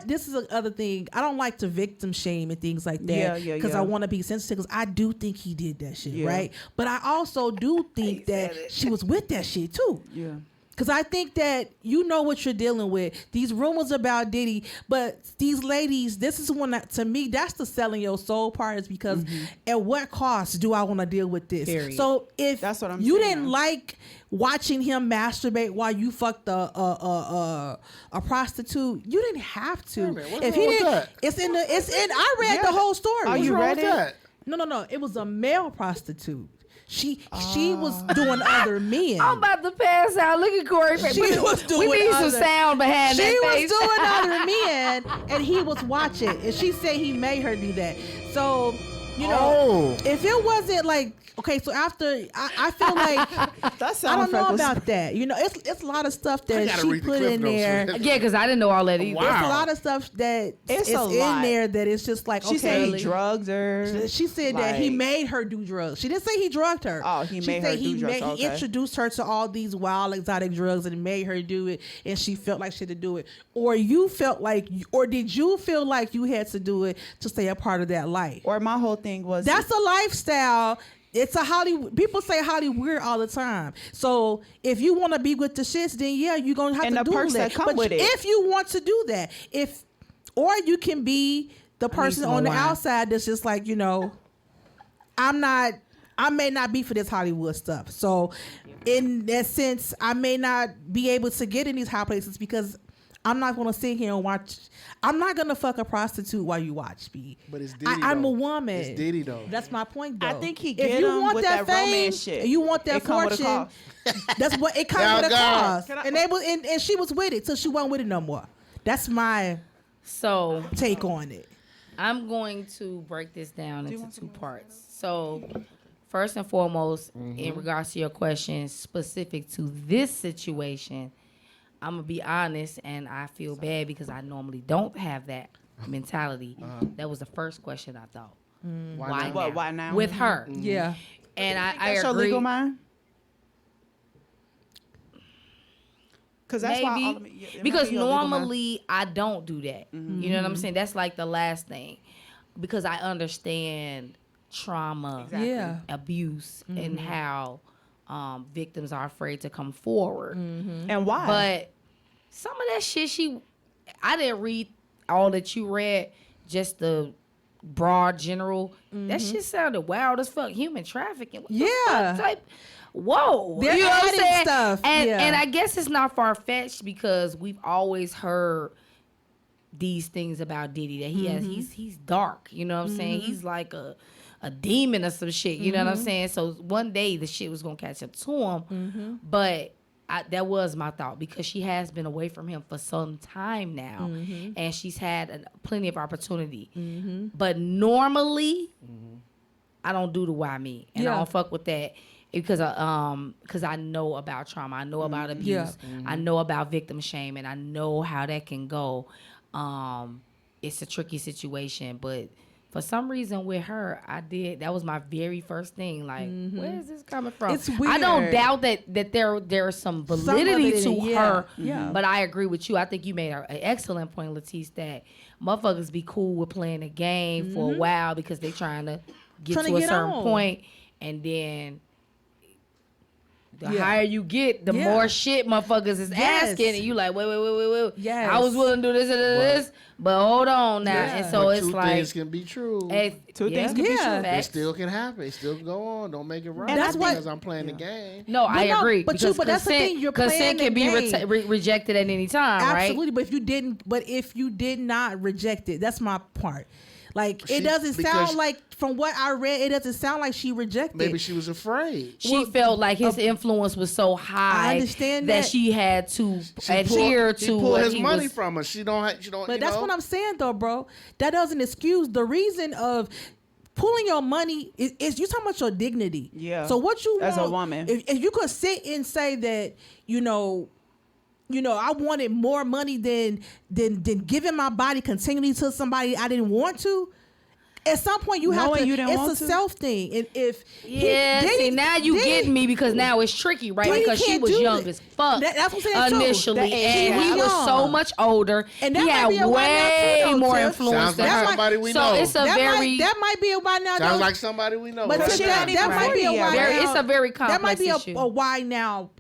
this is another thing. I don't like to victim shame and things like that because I want to be sensitive. Because I do think he did that shit, right? But I also do think that she was with that shit too. Yeah. Because I think that you know what you're dealing with. These rumors about Diddy, but these ladies, this is one that, to me, that's the selling your soul part is because at what cost do I want to deal with this? Period. So if that's what I'm you saying. didn't like watching him masturbate while you fucked a prostitute, you didn't have to. If he didn't, I read the whole story. Oh, you read it? No. It was a male prostitute. She was doing other men. I'm about to pass out. Look at Corey. We need some sound behind that face. She was doing other men, and he was watching. And she said he made her do that. So, you know, if it wasn't like, okay, so after, I feel like, I don't know about that. You know, it's a lot of stuff that she put in there. Yeah, because I didn't know all that either. Wow. It's a lot of stuff that is in there that it's just like, she said he drugged her. She said that he made her do drugs. She didn't say he drugged her. Oh, he made her do drugs. He introduced her to all these wild exotic drugs and made her do it, and she felt like she had to do it. Or you felt like, or did you feel like you had to do it to stay a part of that life? Or my whole thing was, that's a lifestyle. It's a Hollywood. People say Hollywood all the time. So if you want to be with the shits, then yeah, you're gonna have to do that. But if you want to do that, or you can be the person on the outside that's just like, you know, I may not be for this Hollywood stuff. So in that sense, I may not be able to get in these high places because I'm not going to sit here and watch. I'm not going to fuck a prostitute while you watch me. But it's Diddy, I'm a woman. It's Diddy, though. That's my point, though. I think he get him with that romance shit. You want that fortune. That's what it comes with a cost. And she was with it, so she wasn't with it no more. That's my take on it. I'm going to break this down into two parts. So first and foremost, in regards to your question specific to this situation, I'm going to be honest, and I feel bad because I normally don't have that mentality. That was the first question I thought. Why not? Now? Why now? With her. Yeah. And I That's your agree. legal mind? Because that's why all of Maybe. it might Because be your legal mind. normally I don't do that. You know what I'm saying? That's like the last thing. Because I understand trauma, Yeah. abuse, and how victims are afraid to come forward. And why? But some of that shit I didn't read all that you read, just the broad general. That shit sounded wild as fuck. Human trafficking. What the Yeah. fuck type? Whoa. They're you know what I'm adding saying? stuff. And, Yeah. and I guess it's not far-fetched because we've always heard these things about Diddy, that he has, he's dark. You know what I'm saying? He's like a demon or some shit. You know what I'm saying? So one day the shit was going to catch up to him. But that was my thought, because she has been away from him for some time now, and she's had plenty of opportunity. But normally, I don't do the why me, and I don't fuck with that, because I know about trauma, I know about abuse, I know about victim shame, and I know how that can go. It's a tricky situation, but for some reason with her, that was my very first thing. Like, where is this coming from? It's weird. I don't doubt that there's some validity to her. Yeah. But I agree with you. I think you made an excellent point, Latisse, that motherfuckers be cool with playing a game for a while because they trying to get to a certain point, and then the higher you get, the more shit motherfuckers is asking, and you like, wait. Yes. I was willing to do this and this, but hold on now. Yeah. And so But it's two like, things can be true. Two things can be true. It still can happen. It still can go on. Don't make it right. And that's why- because I'm playing the game. No, I agree. but because that's the thing, you're consent playing can the be game. rejected at any time, Absolutely, right? but if you did not reject it, that's my part. Like, it doesn't because sound like, from what I read, it doesn't sound like she rejected. Maybe she was afraid. She felt like his influence was so high. I understand that that. she had to She adhere to he pulled what his he money was. from her. She don't. But that's what I'm saying, though, bro. That doesn't excuse the reason of pulling your money. Is you talking about your dignity? Yeah. So what you As want, a woman, if you could sit and say that, I wanted more money than giving my body continually to somebody I didn't want to. At some point, you have Knowing to. you didn't It's want a to? self thing, and if See, now you getting me, because now it's tricky, right? Diddy Because she can't was do young it. as fuck That's what I'm saying, too. initially, That age and was he was young. so much older. And that he might had be a white man too, way though, more Tiff. influence Sounds than like her. somebody we so know. it's a very that might be a why now. Sounds though. like somebody we know. But right? Tiff, not that even might be a 40 why yet. now. It's a very That might complex be issue. a why now.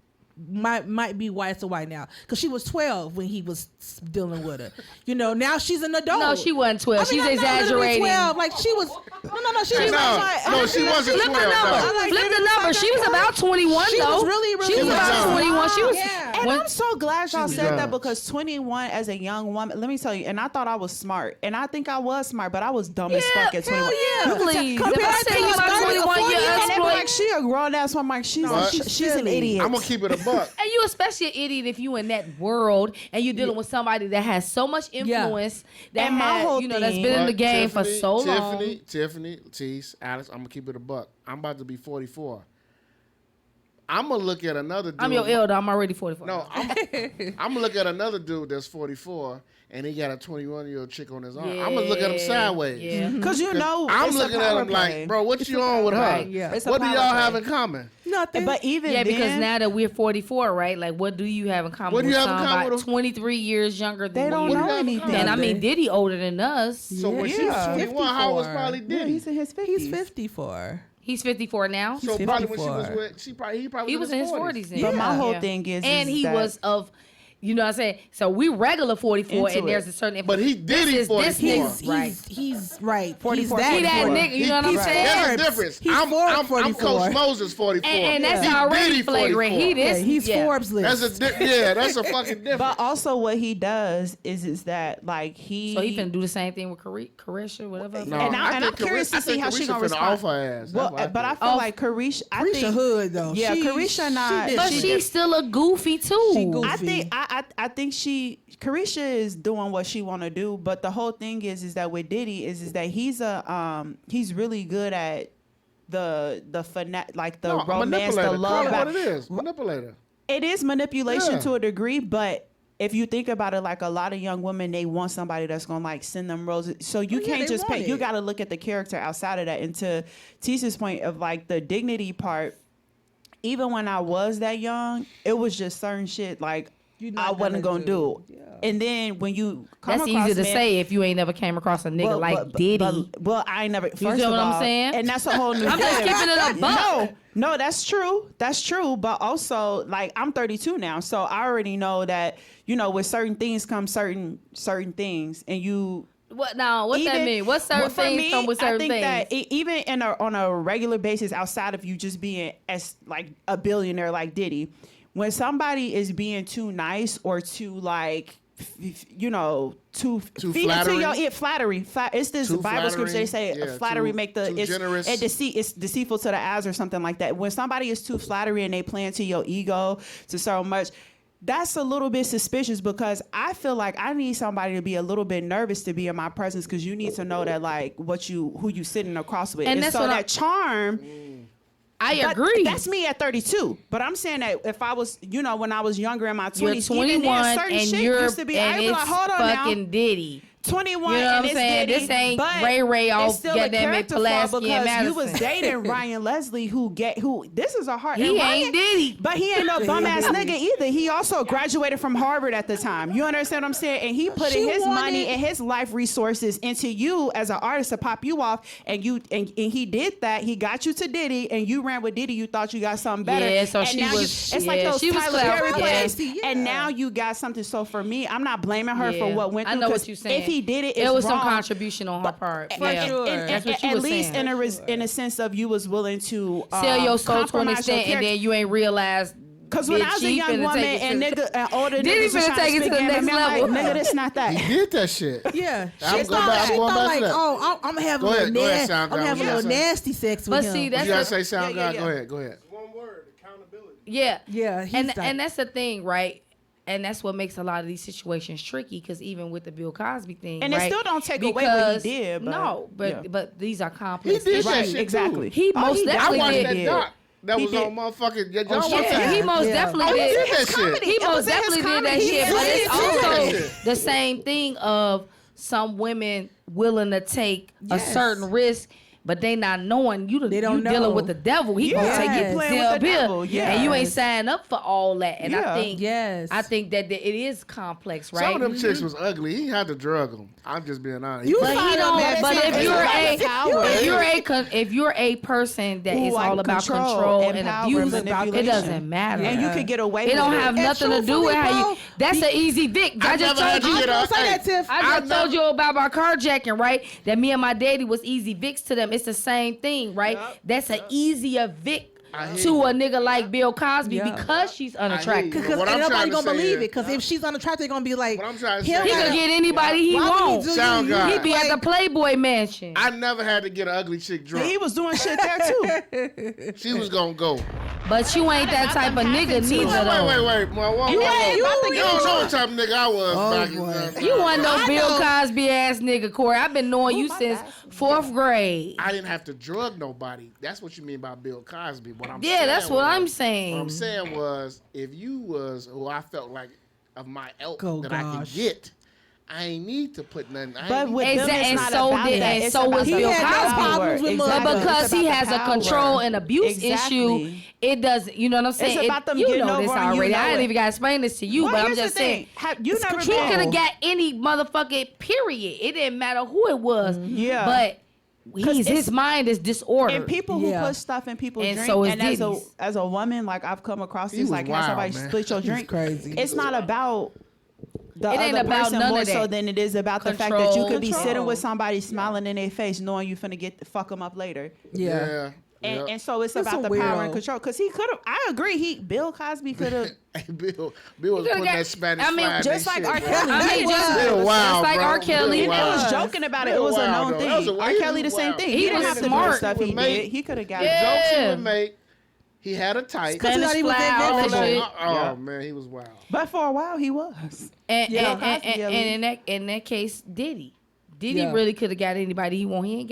Might be why it's a why now, because she was 12 when he was dealing with her. Now she's an adult. No, she wasn't 12. I mean, She's not literally exaggerating. 12. Like, she was. No. She was. No, she wasn't Flip 12. the number. though. Flip the number. She was about 21 She though. was really She was young. about 21. She was. Yeah. And when- I'm so glad y'all was said young. that, because 21 as a young woman, let me tell you, and I thought I was smart, and I think I was smart, but I was dumb as fuck at 21. yeah. Please. Compared If I to say you a about 30 or 21 40 year year old, And they be exploit, like, she a grown ass woman. Like, she's But- she's an idiot. I'm gonna keep it a buck. and you especially an idiot if you in that world and you're dealing with somebody that has so much influence that And my whole that's thing- been in the But game for Tiffany, so long. Tiffany, Latisse, Alex, I'm gonna keep it a buck. I'm about to be 44. I'm gonna look at another dude. I'm your elder. I'm already 44. No, I'm gonna look at another dude that's 44 and he got a 21-year-old chick on his arm. I'm gonna look at him sideways. Yeah. Because I'm it's a looking at power him play. like, bro, what you on with her? Right. Yeah. It's a What do power y'all play. have in common? Nothing. But even Yeah, because then, now that we're 44, right? Like, what do you have in common What do with you have in common somebody with 23 years younger than they don't you? know have in anything. common? And I mean, Diddy older than us. So when she was Yeah. 21, how was 54. probably Yeah, Diddy? he's in his 50s. He's 54. He's 54 now. So probably when she 54. was with, he probably He was in his 40s then. But my whole Yeah. thing is and is he that was of, you know what I'm saying? So we regular 44, Into and there's it. a certain. But he Diddy this 44. is right. He's right. 44. He's that. He that 44. nigga, you know what I'm He's saying? There's a Forbes. difference. He's I'm Forbes Coach 44. Moses 44. And that's He already Diddy flagrant. 44. He this. Yeah, he's yeah. Forbes list. That's a fucking difference. But also what he does is that like he. So he finna do the same thing with Carisha, whatever. No, and I I'm think curious to I see think how she Carisha gonna finna respond. off her ass. Well, That's what but I think. feel like Carisha. I Carisha think hood though. Yeah, Carisha not- did But shit. she's still a goofy too. She goofy. I think Carisha is doing what she want to do, but the whole thing is that with Diddy is that he's really good at the like the No, romance, the manipulator. love. Call it what it is. Manipulator. It is manipulation Yeah. to a degree, but if you think about it, like a lot of young women, they want somebody that's gonna like send them roses. So you can't just pay. You got to look at the character outside of that. And to Tisha's point of like the dignity part, even when I was that young, it was just certain shit like I wasn't gonna do. Yeah. And then when you come that's across easy to say if you ain't never came across a nigga like Diddy. Well, I ain't never. First you of know what all, I'm saying? And that's a whole new. I'm just keeping it up. No, that's true. That's true. But also, like, I'm 32 now, so I already know that with certain things come certain things, and you. What now? What that mean? What certain things come with certain things? I think that even on a regular basis, outside of you just being as like a billionaire like Diddy, when somebody is being too nice or too like, too feed into your flattery. It's this too Bible scripture they say flattery make the generous. It's deceitful to the eyes or something like that. When somebody is too flattery and they play into your ego to so much, that's a little bit suspicious because I feel like I need somebody to be a little bit nervous to be in my presence because you need to know that like who you sitting across with. And that's so that charm. I agree. That's me at 32. But I'm saying that if I was, when I was younger in my 20s, you're 21 certain and shit you're used to be, and I'd be like, hold on fucking now. Diddy. 21 you know and what I'm saying? Diddy, this ain't but Ray off still a character flaw Pulaski because and you was dating Ryan Leslie who this is a hard he Ryan, ain't Diddy, but he ain't no bum ass nigga either. He also graduated from Harvard at the time. You understand what I'm saying? And he put in his money and his life resources into you as an artist to pop you off, and he did that. He got you to Diddy, and you ran with Diddy. You thought you got something better. Yeah, so and she now was. It's like those she was Tyler clever. Perry plays, and now you got something. So for me, I'm not blaming her for what went through. I know what you're saying. If he did it, it was wrong. some contribution on her part. For sure. That's what you at was least saying. in a sense of you was willing to sell your soul to an extent, and then you ain't realize. Because when I was a young woman and older Diddy niggas was finna take it to the next level. Like, nigga, this not that. He did that shit. Yeah. I'm going back to that. I'm having a little nasty sex with him. But see, that's you gotta say sound God. Go ahead. One word, accountability. Yeah. Yeah. And that's the thing, right? And that's what makes a lot of these situations tricky, because even with the Bill Cosby thing, and right? It still don't take away what he did. But these are complex. He did issues. that shit exactly. Too. He most definitely I watched did. that doc. That was on motherfucking. Y'all watch that? He most definitely did that shit. He most definitely did that shit. But it's also the same thing of some women willing to take a certain risk, but they not knowing you dealing with the devil. He gonna take you playing with the devil. And you ain't signed up for all that. And I think that it is complex, right? Some of them chicks was ugly. He had to drug them. I'm just being honest. If you're a person that is all about control and abuse, it doesn't matter. And you could get away with it. It don't have nothing to do with how you. That's an easy Vic. I just told you about my carjacking, right? That me and my daddy was easy Vics to them. It's the same thing, right? That's an easier Vic to a nigga like Bill Cosby because she's unattractive. Because nobody gonna believe it. Because if she's unattractive, they're gonna be like, he could get anybody he wants. He be at the Playboy Mansion. I never had to get an ugly chick drunk. He was doing shit there too. She was gonna go. But you ain't that type of nigga neither, though. Wait. You don't know what type of nigga I was back in. You wasn't no Bill Cosby ass nigga, Corey. I've been knowing you since 4th grade. I didn't have to drug nobody. That's what you mean by Bill Cosby. That's what I'm saying. What I'm saying was, if you was who I felt like of my ilk I could get, I ain't need to put nothing. But with them, and so was Bill Cosby. But because he has a control and abuse issue, it doesn't. You know what I'm saying? It's about them you getting know over this and already. You know I didn't even got to explain this to you, but I'm just saying. You never he could have got any motherfucking period. It didn't matter who it was. Yeah. But his mind is disordered. And people who put stuff in people's drink, so and as a woman, like I've come across these, like have somebody split your drink. Crazy. It's not about the it ain't other about person none more of that. so than it is about the fact that you could be sitting with somebody smiling in their face, knowing you finna fuck them up later. Yeah. And so it's about the power and control. Because he could have, I agree, Bill Cosby could have. Bill was putting that Spanish flag. Just like R. Kelly. Just like R. Kelly. It was joking about it. It was a known thing. R. Kelly, the same thing. He didn't have to do stuff he did. He could have got jokes he would make. He had a type. Spanish flag. Oh man, he was wild. But for a while, he was. And in that case, Diddy really could have got anybody he want. He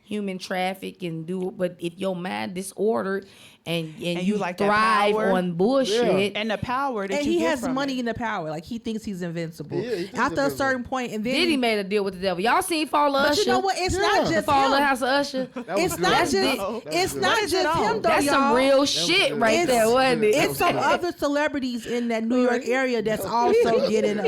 human traffic and do it. But if your mind disordered and you like that thrive power. on bullshit, And the power that And you he get has from money it. in the power. Like he thinks he's invincible. Yeah, he thinks After a invincible. certain point, and then Diddy made a deal with the devil. Y'all seen Fall of But Usher? you know what? It's Yeah. not just Fall of him. House of Usher. That was It's good. not That was just. good. It's That not was just good. him though, That's y'all. some real shit good. right there, wasn't it? It's some other celebrities in that New York area that's also getting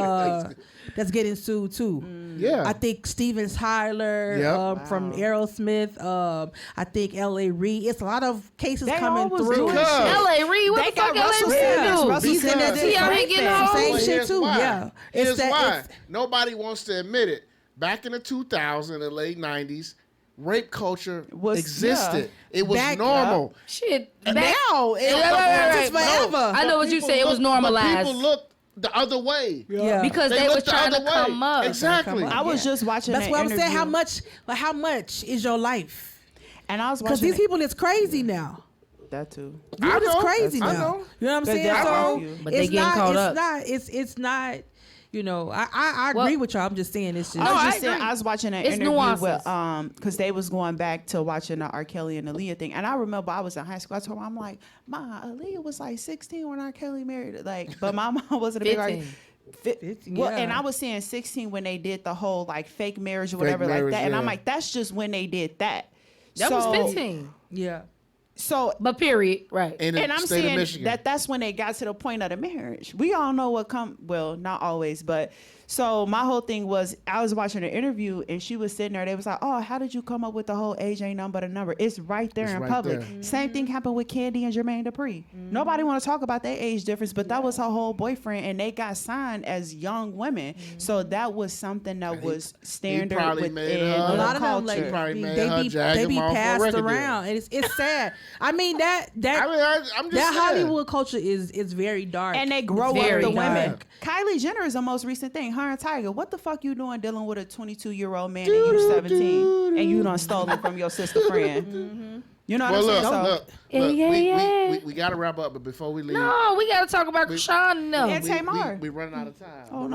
that's getting sued too. Yeah. I think Steven Tyler Yep. from Aerosmith. I think L.A. Reid. It's a lot of cases They coming always through. doing Because- L.A. Reid, what They the fuck got Russell L.A. Simmons. Reid do? Russell He's in Simmons that is out here great getting then. hoes. Same Well, shit here's too. why. Yeah. Here's that- why. it's- Nobody wants to admit it. Back in the 2000s, the late 90s, rape culture Was- existed. yeah. It was Back- normal. Shit. And back- now it's right. forever. I know what you People say. It was look- but normalized. People looked the other way. Yeah. Because they looked was the trying to other way. come up. Exactly. Come up. I was just watching That's an what I'm saying. interview, How much is your life? and I was Because watching these people is crazy now. that too. I People is know. crazy I now. know. You know what I'm But saying? they'll So off you. But they it's getting not. caught It's up. not. It's not. You know, I agree with y'all. I'm just saying it's just. I was I just saying, agree. I was watching an It's interview nuances. with because they was going back to watching the R. Kelly and Aaliyah thing, and I remember I was in high school. I told her, I'm like, Ma, Aaliyah was like 16 when R. Kelly married her. Like, but my mom wasn't a big 15. argument. 15, Well, yeah. and I was saying 16 when they did the whole like fake marriage or whatever marriage, like that, and I'm yeah. like, that's just when they did that. That was 15. Yeah. So But period. Right. In the and I'm state of saying Michigan. that's when they got to the point of the marriage. We all know what well, not always, but so my whole thing was I was watching an interview and she was sitting there. They was like, "Oh, how did you come up with the whole age ain't nothing but a number?" It's right there It's in right public. there. Same thing happened with Candy and Jermaine Dupri. Nobody want to talk about their age difference, but that was her whole boyfriend, and they got signed as young women. So that was something that was standard probably made within her- A the lot of them culture. like Probably made they her be jag they him be off for a passed record deal. around, and it's sad. I mean that I'm just that saying. Hollywood culture is very dark, And they grow up Very the women. dark. Kylie Jenner is the most recent thing. Her and Tiger. What the fuck you doing dealing with a 22-year-old man and you 17 and you done stolen from your sister friend? You know what Well, I'm saying? look, So, look. We got to wrap up, but before we leave, No, we got to talk about Krishan. No. Yeah, Tamar. we running out of time. Oh,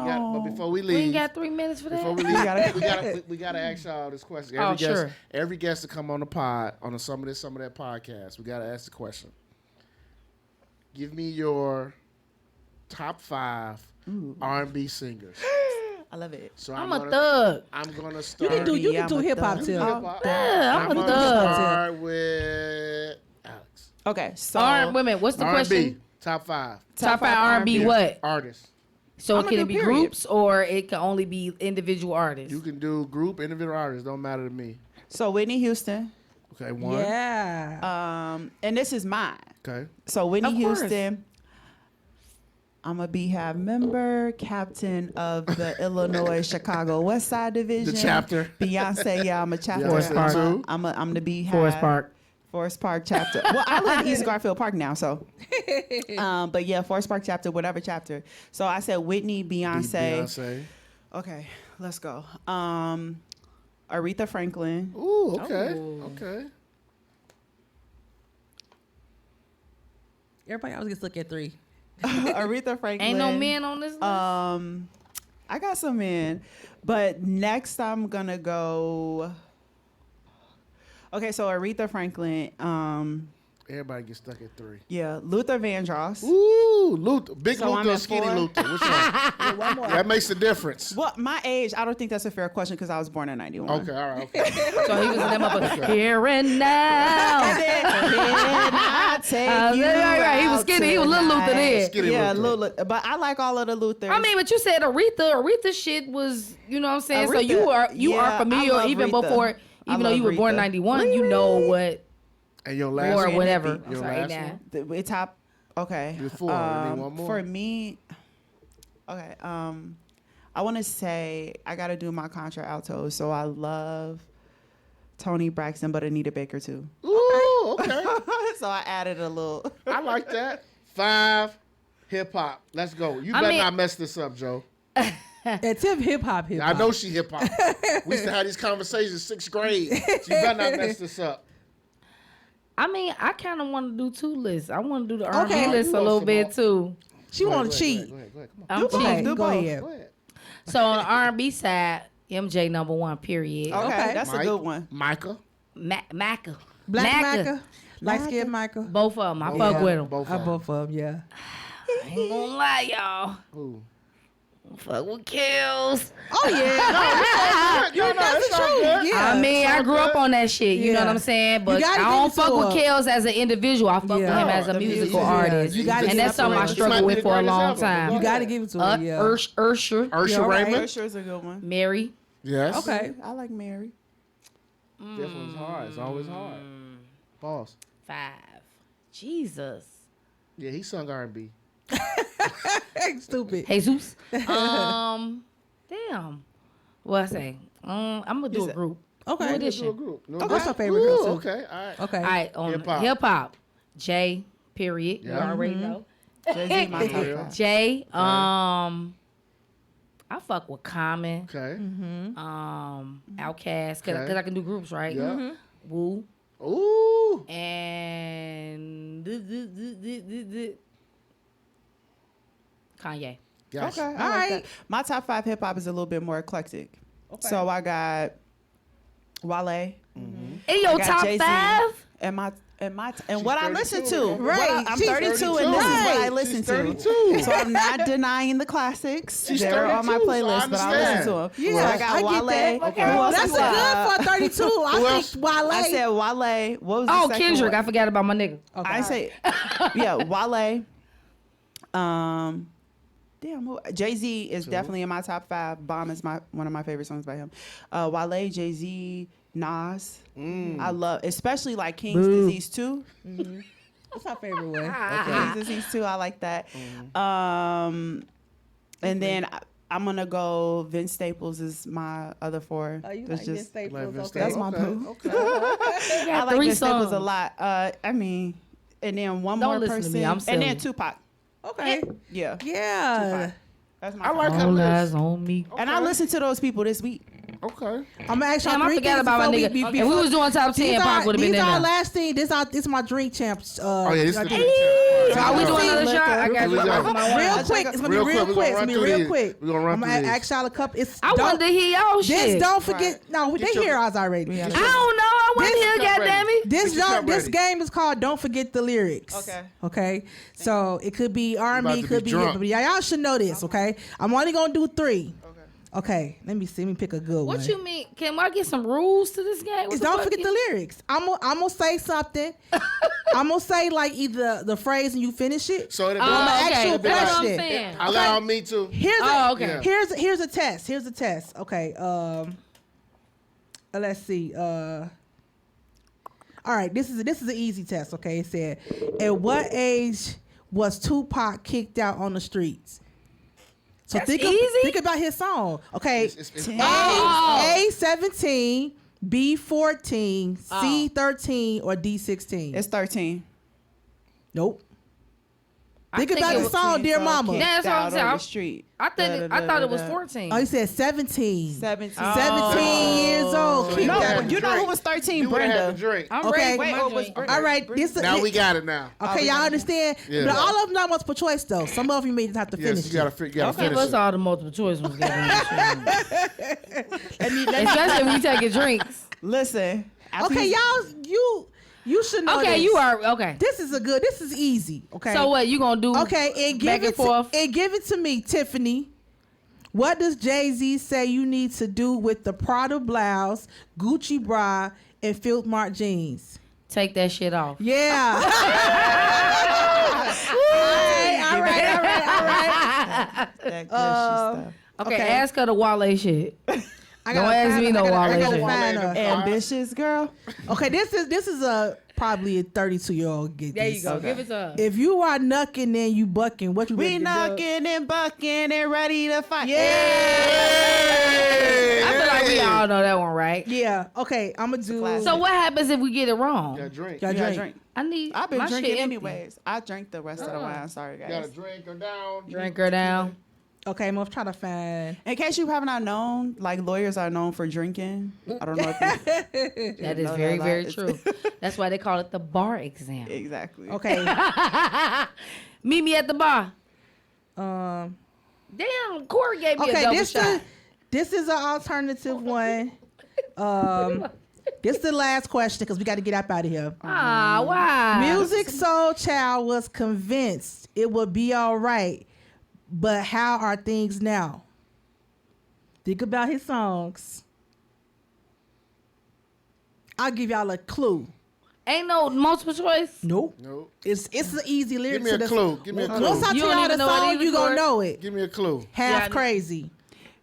But before we We ain't leave, got 3 minutes for that. before we leave, we gotta ask y'all this question. Oh, sure. Every guest to come on the pod on a some of that podcast, we gotta ask the question. Give me your top 5 R&B singers. I love it. So I'm gonna, a thug. I'm gonna you start. can do Yeah, I'm a hip hop thug. too. hip-hop. Yeah, I'm a gonna thug. start with Alex. Okay, so Women, what's the R&B question? top 5 Top 5 R&B what? artists. So I'm can a it be good period. groups or it can only be individual artists? You can do group, individual artists. Don't matter to me. so Whitney Houston. Okay, one. Yeah. And this is mine. Okay. So Whitney Of course. Houston. I'm a Beehive member, captain of the Illinois Chicago West Side Division. The chapter. Beyonce, yeah, I'm a chapter. Forest Park. I'm the Beehive. Forest Park chapter. Well, I live in East Garfield Park now, so. But yeah, Forest Park chapter, whatever chapter. So I said Whitney, Beyonce. Beyonce. Okay, let's go. Aretha Franklin. Ooh, okay. Ooh. Okay. Everybody always gets to look at 3. Aretha Franklin. Ain't no men on this list? I got some in, but next I'm gonna go. Okay, so Aretha Franklin. Everybody gets stuck at 3. Yeah, Luther Vandross. Ooh, Luther. Big So I'm Luther or at skinny 4? Luther? Which one? One more. That makes a difference. Well, my age, I don't think that's a fair question because I was born in '91. Okay, all right. Okay. so he was in them up here and now. Can I take you right. He was out skinny. He was little Luther tonight? then. Skinny Yeah, Luther. Luther. But I like all of the Luthers. I mean, but you said Aretha. Aretha shit was, you know what I'm saying? So Aretha, you are yeah, familiar I love even Aretha. before, I even though love you were born Aretha. 91, you know what, And your last or one? whatever. I'm Your sorry, last now. one? The top. Okay. You're 4. You need one more? For me, okay. I want to say I got to do my contralto. So I love Toni Braxton, but Anita Baker too. Ooh, okay. So I added a little. I like that. 5 hip hop. Let's go. You I better mean- not mess this up, Joe. It's hip hop. I know she hip hop. We used to have these conversations 6th grade. So you better not mess this up. I mean, I kind of want to do 2 lists. I want to do the R&B Okay. list a little bit too. She want to Go cheat. ahead. Come on. I'm Do both, cheating. do Go both. ahead. Go ahead. So on the R&B side, MJ number 1, period. Okay, Okay. that's Mike. a good one. Micah. Macca. Black Macca. Light skinned Macca. Both of them. I fuck with them. Both Both of them, yeah. I ain't gonna lie, y'all. Who? Fuck with Kills. Oh, yeah. That's the truth. Yeah. I mean, I grew up on that shit. You know what I'm saying? But I don't fuck with Kills as an individual. I fuck with him as a musical artist. And that's something I struggled with for a long time. You got to give it to him, yeah. Ursha Raymond. Ursha's a good one. Mary. Yes. Okay. I like Mary. Definitely hard. It's always hard. Pause. 5. Jesus. Yeah, he sung R&B. Stupid. Jesus. Damn. What I say? I'm gonna do a group. Okay. New edition. Do a group. No, What's your favorite group, too? Okay. All right. Okay. All right, on Hip-hop. hip-hop. J. Period. You Yeah. already know. Jay-Z, my top Yeah. five. J. I fuck with Common. Okay. Outkast. Cause Okay. I can do groups, right? Yeah. Woo. Ooh. And Kanye. Gotcha. Okay, All right. that. My top 5 hip hop is a little bit more eclectic. So I got Wale. In I your got top Jay-Z. 5? and what I listen to. Right. I'm She's 32, and this is what I listen She's to. 32. So I'm not denying the classics. She's They're on my 32, so I playlist, but I listen understand. to them. Yeah, So I got I get Wale. that. Okay. Who else That's I got? good for 32. Who I else? think Wale. I said Wale. What was the Oh, second Kendrick. one? I forgot about my nigga. Okay. I say, yeah, Wale. Damn, Jay-Z is definitely in my top 5. Bomb is one of my favorite songs by him. Wale, Jay-Z, Nas. I love, especially like King's Disease 2. What's my favorite one? King's Disease 2, I like that. And then I'm gonna go. Vince Staples is my other 4. Oh, you That's like just Vince Staples? Vince Okay. that's my Okay. boo. Okay. I like 3 Vince Staples a songs. lot. I mean, and then one Don't more listen to person, me, I'm and silly. then Tupac. Okay. Yeah, Yeah. Tupac. That's my I like top. her All list. eyes on me. And I listened to those people this week. Okay. I'm gonna ask y'all Damn, I 3 forgot things about my before nigga. we If we was doing top 10, Pac would have been These in are there. last thing. This is my drink champs. Oh yeah, this is the So Are we I'm doing gonna another see- shot? I got Real to quick. my Real wine. quick. It's gonna Real be quick, real we quick. gonna It's gonna run be through real these. quick. We gonna run I'm through gonna these. ask y'all a couple. I wanted to hear y'all This shit. don't forget. No, they your- hear ours already. I don't know. I want to hear, cup goddamn ready. it. This Get your cup this ready. game is called "Don't Forget the Lyrics." Okay. Okay. So it could be about R&B, to it be could be drunk. hip, but y'all should know this. Okay. I'm only gonna do 3. Okay. Let me see. Let me pick a good one. What you mean? Can I get some rules to this game? What It's the don't fuck forget is- the lyrics. I'm gonna say something. I'm gonna say like either the phrase and you finish it. So it'll Oh, be like, okay. okay. Actual That's what I'm question. saying. allow me to. Here's Oh, a, okay. Here's a test. Here's a test. Okay. Let's see. All right. This is an easy test. Okay. It said, at what age was Tupac kicked out on the streets? So That's think easy? think about his song. Okay. It's- A 17, B 14, C 13, or D 16. It's 13. Nope. I Think think about it the was- song, Dear Mama. Yeah, that's what I'm Out saying. on the street. I thought it was 14. Oh, he said 17. 17. 17 years old. So Kicked you out. had You to know drink. who was 13? You would've had Brenda. to drink. I'm Okay. ready for Wait, my drink. All right, this Now we got it now. Okay, y'all understand? Yeah. But all of them not multiple choice though. Some of you may have to Yes, finish. you gotta, it. you gotta Give finish us it. all the multiple choice ones. Especially when we taking drinks. Listen. after Okay, you- you should know. Okay, this. you are okay. This is easy. Okay. So what you gonna do? Okay, and back give and it forth. give it to me, Tiffany. What does Jay-Z say you need to do with the Prada blouse, Gucci bra, and Filth Mart jeans? Take that shit off. Yeah. all right. That gushy stuff. Okay, Okay. ask her the Wale shit. I Don't ask me no Wale I gotta shit. find her. Ambitious girl. Okay, this is a probably a 32-year-old get There this. you go. Okay. Give it to her. If you are knucking and you bucking, what you We ready to do? knocking and bucking and ready to fight. Yeah. I feel like we all know that one, right? Yeah. Okay, I'm gonna do. classic. So what happens if we get it wrong? You gotta drink. Y'all You gotta drink. drink. I need. I've been my drinking shit empty. anyways. I drank the rest of the wine. Sorry, You gotta guys. drink her down. Drink her down. Okay, I'm gonna try to find. In case you have not known, like lawyers are known for drinking. I don't know if you That is know very, that very lot. true. That's why they call it the bar exam. exactly. Okay. Meet me at the bar. Um. Damn, Corey gave me a Okay. double shot. This is an alternative one. This is the last question because we got to get up out of here. Why? Music Soul Child was convinced it would be all right, but how are things now? Think about his songs. I'll give y'all a clue. Ain't no multiple choice. Nope. Nope. It's an easy lyric. Give me a clue. Give me a clue. Once I You tell don't y'all even the know it song, either, you gonna Corey? know it. Give me a clue. Half Yeah. Crazy.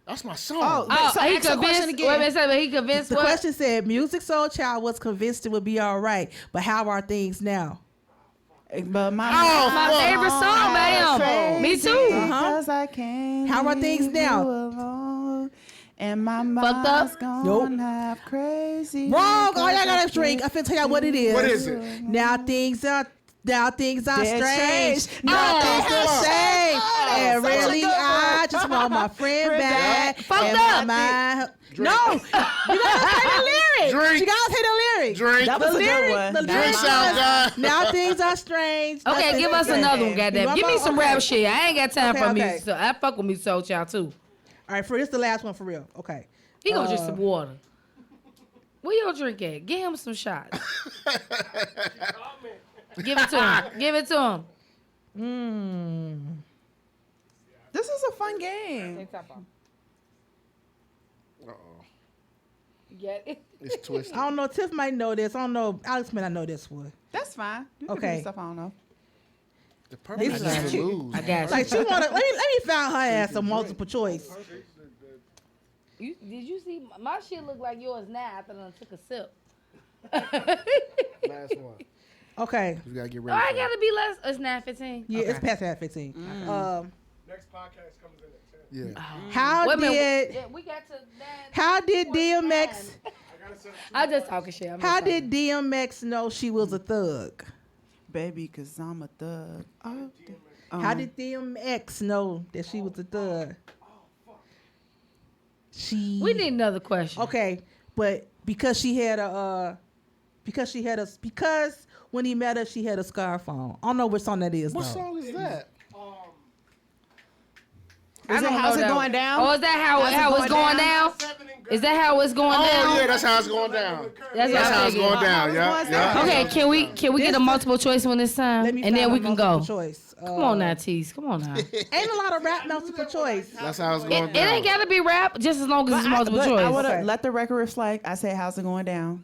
That's my song. Oh, Oh, so he ask the question convinced. again. Wait a minute, but he convinced The what? question said, Music Soul Child was convinced it would be all right, but how are things now? But my My favorite song by him. Me too. Because I can't. How are things leave now? you alone, and my Fucked up? mind's gone Nope. half crazy. Wrong. All y'all because gotta drink. I finna tell y'all what it is. What is it? Now things are strange. strange. Now Oh, things are fuck. strange. And such a really, good one. I just want my friend back. Fucked And up. my no, you gotta say the lyric. Drink. You gotta say the lyric. Drink. That was a good lyric- one. the Drink lyric sound was, guy. Now things are strange. Okay, That's give it. us another one, goddamn. One Give me more? some Okay. rap shit. I ain't got time Okay, for okay. music. So I fuck with me Soul Child too. All right, for this the last one for real. Okay. He gonna drink some water. Where your drink at? Give him some shots. Give it to him. Give it to him. This is a fun game. Uh-oh. Get it? It's twisted. I don't know. Tiff might know this. I don't know. Alex may not know this one. That's fine. You can Okay. do stuff I don't know. The purpose This is is- to lose. I got you. Like she wanna let me find her ass a multiple choice. Did you see my shit look like yours now after I took a sip? Last one. Okay. You gotta get Oh, ready. I for it. gotta be less. It's 9:15. Yeah, it's past that 15. Next podcast comes in at 10. Yeah. How Wait a minute. did Yeah, we got to 9. how did DMX I gotta set I'm just talking shit. how did DMX know she was a thug? Baby, because I'm a thug. How did DMX know that she was a thug? She We need another question. okay, but because when he met her, she had a scarf on. I don't know what song that is. What though. song is that? I Is it don't How's know It that. Going Down? Oh, is that how it's going down? Is that how it's going Oh down? yeah, that's how it's going down. That's That's how it's going down. How Yeah. it's Yeah. going Okay, can we get a multiple choice one this time? Let me And find then my we can multiple go. Choice. Come on now, Tease. Come on now. Ain't a lot of rap multiple choice. That's how it's going It down. ain't gotta be rap, just as long as it's multiple I choice. would have Okay. let the record reflect. I say, how's it going down?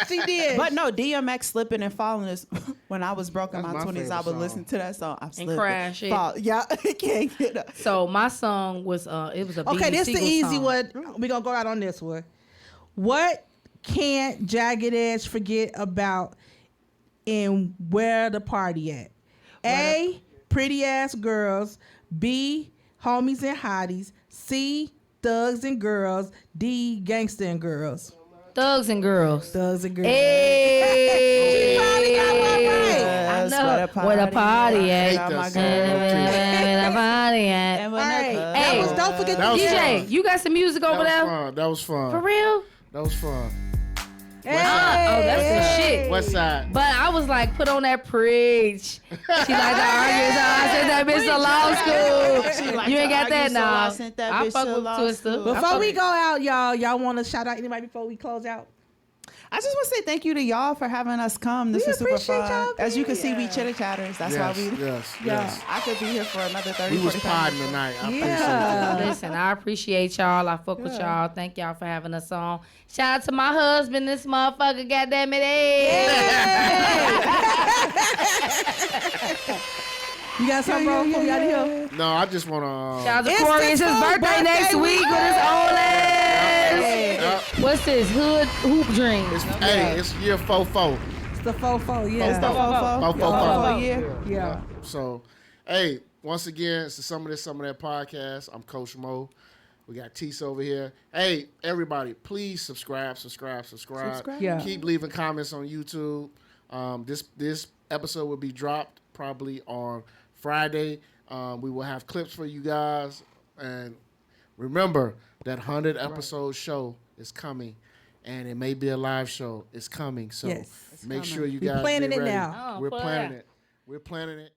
She did. But no, DMX slipping and falling is when I was broke in That's my my 20s. I would favorite listen song. to that song. I'm slipping. crying shit. Fall. Yeah, I can't get up. So my song was it was a Okay, Beanie this the Siegel easy song. one. We're gonna go out on this one. What can't Jagged Edge forget about and where the party at? A, pretty ass girls. B, homies and hotties. C, thugs and girls. D, gangster and girls. Thugs and Girls. Thugs and girls. Hey, She finally got one right. I That's know where the party I hate at. that my song. Where the party at. And All when right. the That Hey. was, don't forget That the was DJ, fun. you got some music over there? That was fun. For real? That was fun. Hey. Oh, that's the shit. West Side. But I was like, put on that preach. She like to argue, so I sent that bitch to law school. like You to ain't got argue, that so now. I sent that I bitch fuck to with law Twister. school. Before we go out, y'all want to shout out anybody before we close out? I just want to say thank you to y'all for having us come. This We was super appreciate fun. y'all As you can see, being we here. chitter chatters. That's Yes, why we. yes, Yeah. yes. I could be here for another 30, We was 45 podding minutes. tonight. I Yeah. appreciate it. Listen, I appreciate y'all. I fuck with y'all. Thank y'all for having us on. Shout out to my husband, this motherfucker. Goddamn it, You got something, bro? Before we out of here? No, I just want to. Shout out to It's Corey. the It's his full birthday next birthday week with his old ass. Yep. What's this? Hood Hoop Dream. Hey, it's year 4-4. It's the fofo, yeah. It's the fofo. Fofo. Fofo, yeah. Yeah. So, hey, once again, it's the Some of This, Some of That podcast. I'm Coach Mo. We got Teese over here. Hey, everybody, please subscribe. Yeah. Keep leaving comments on YouTube. This episode will be dropped probably on Friday. We will have clips for you guys. And remember, that 100 episode show is coming. And it may be a live show. It's coming. So Yes. make sure you We guys planning get it ready. now. Oh, We're pull it planning out. it. We're planning it.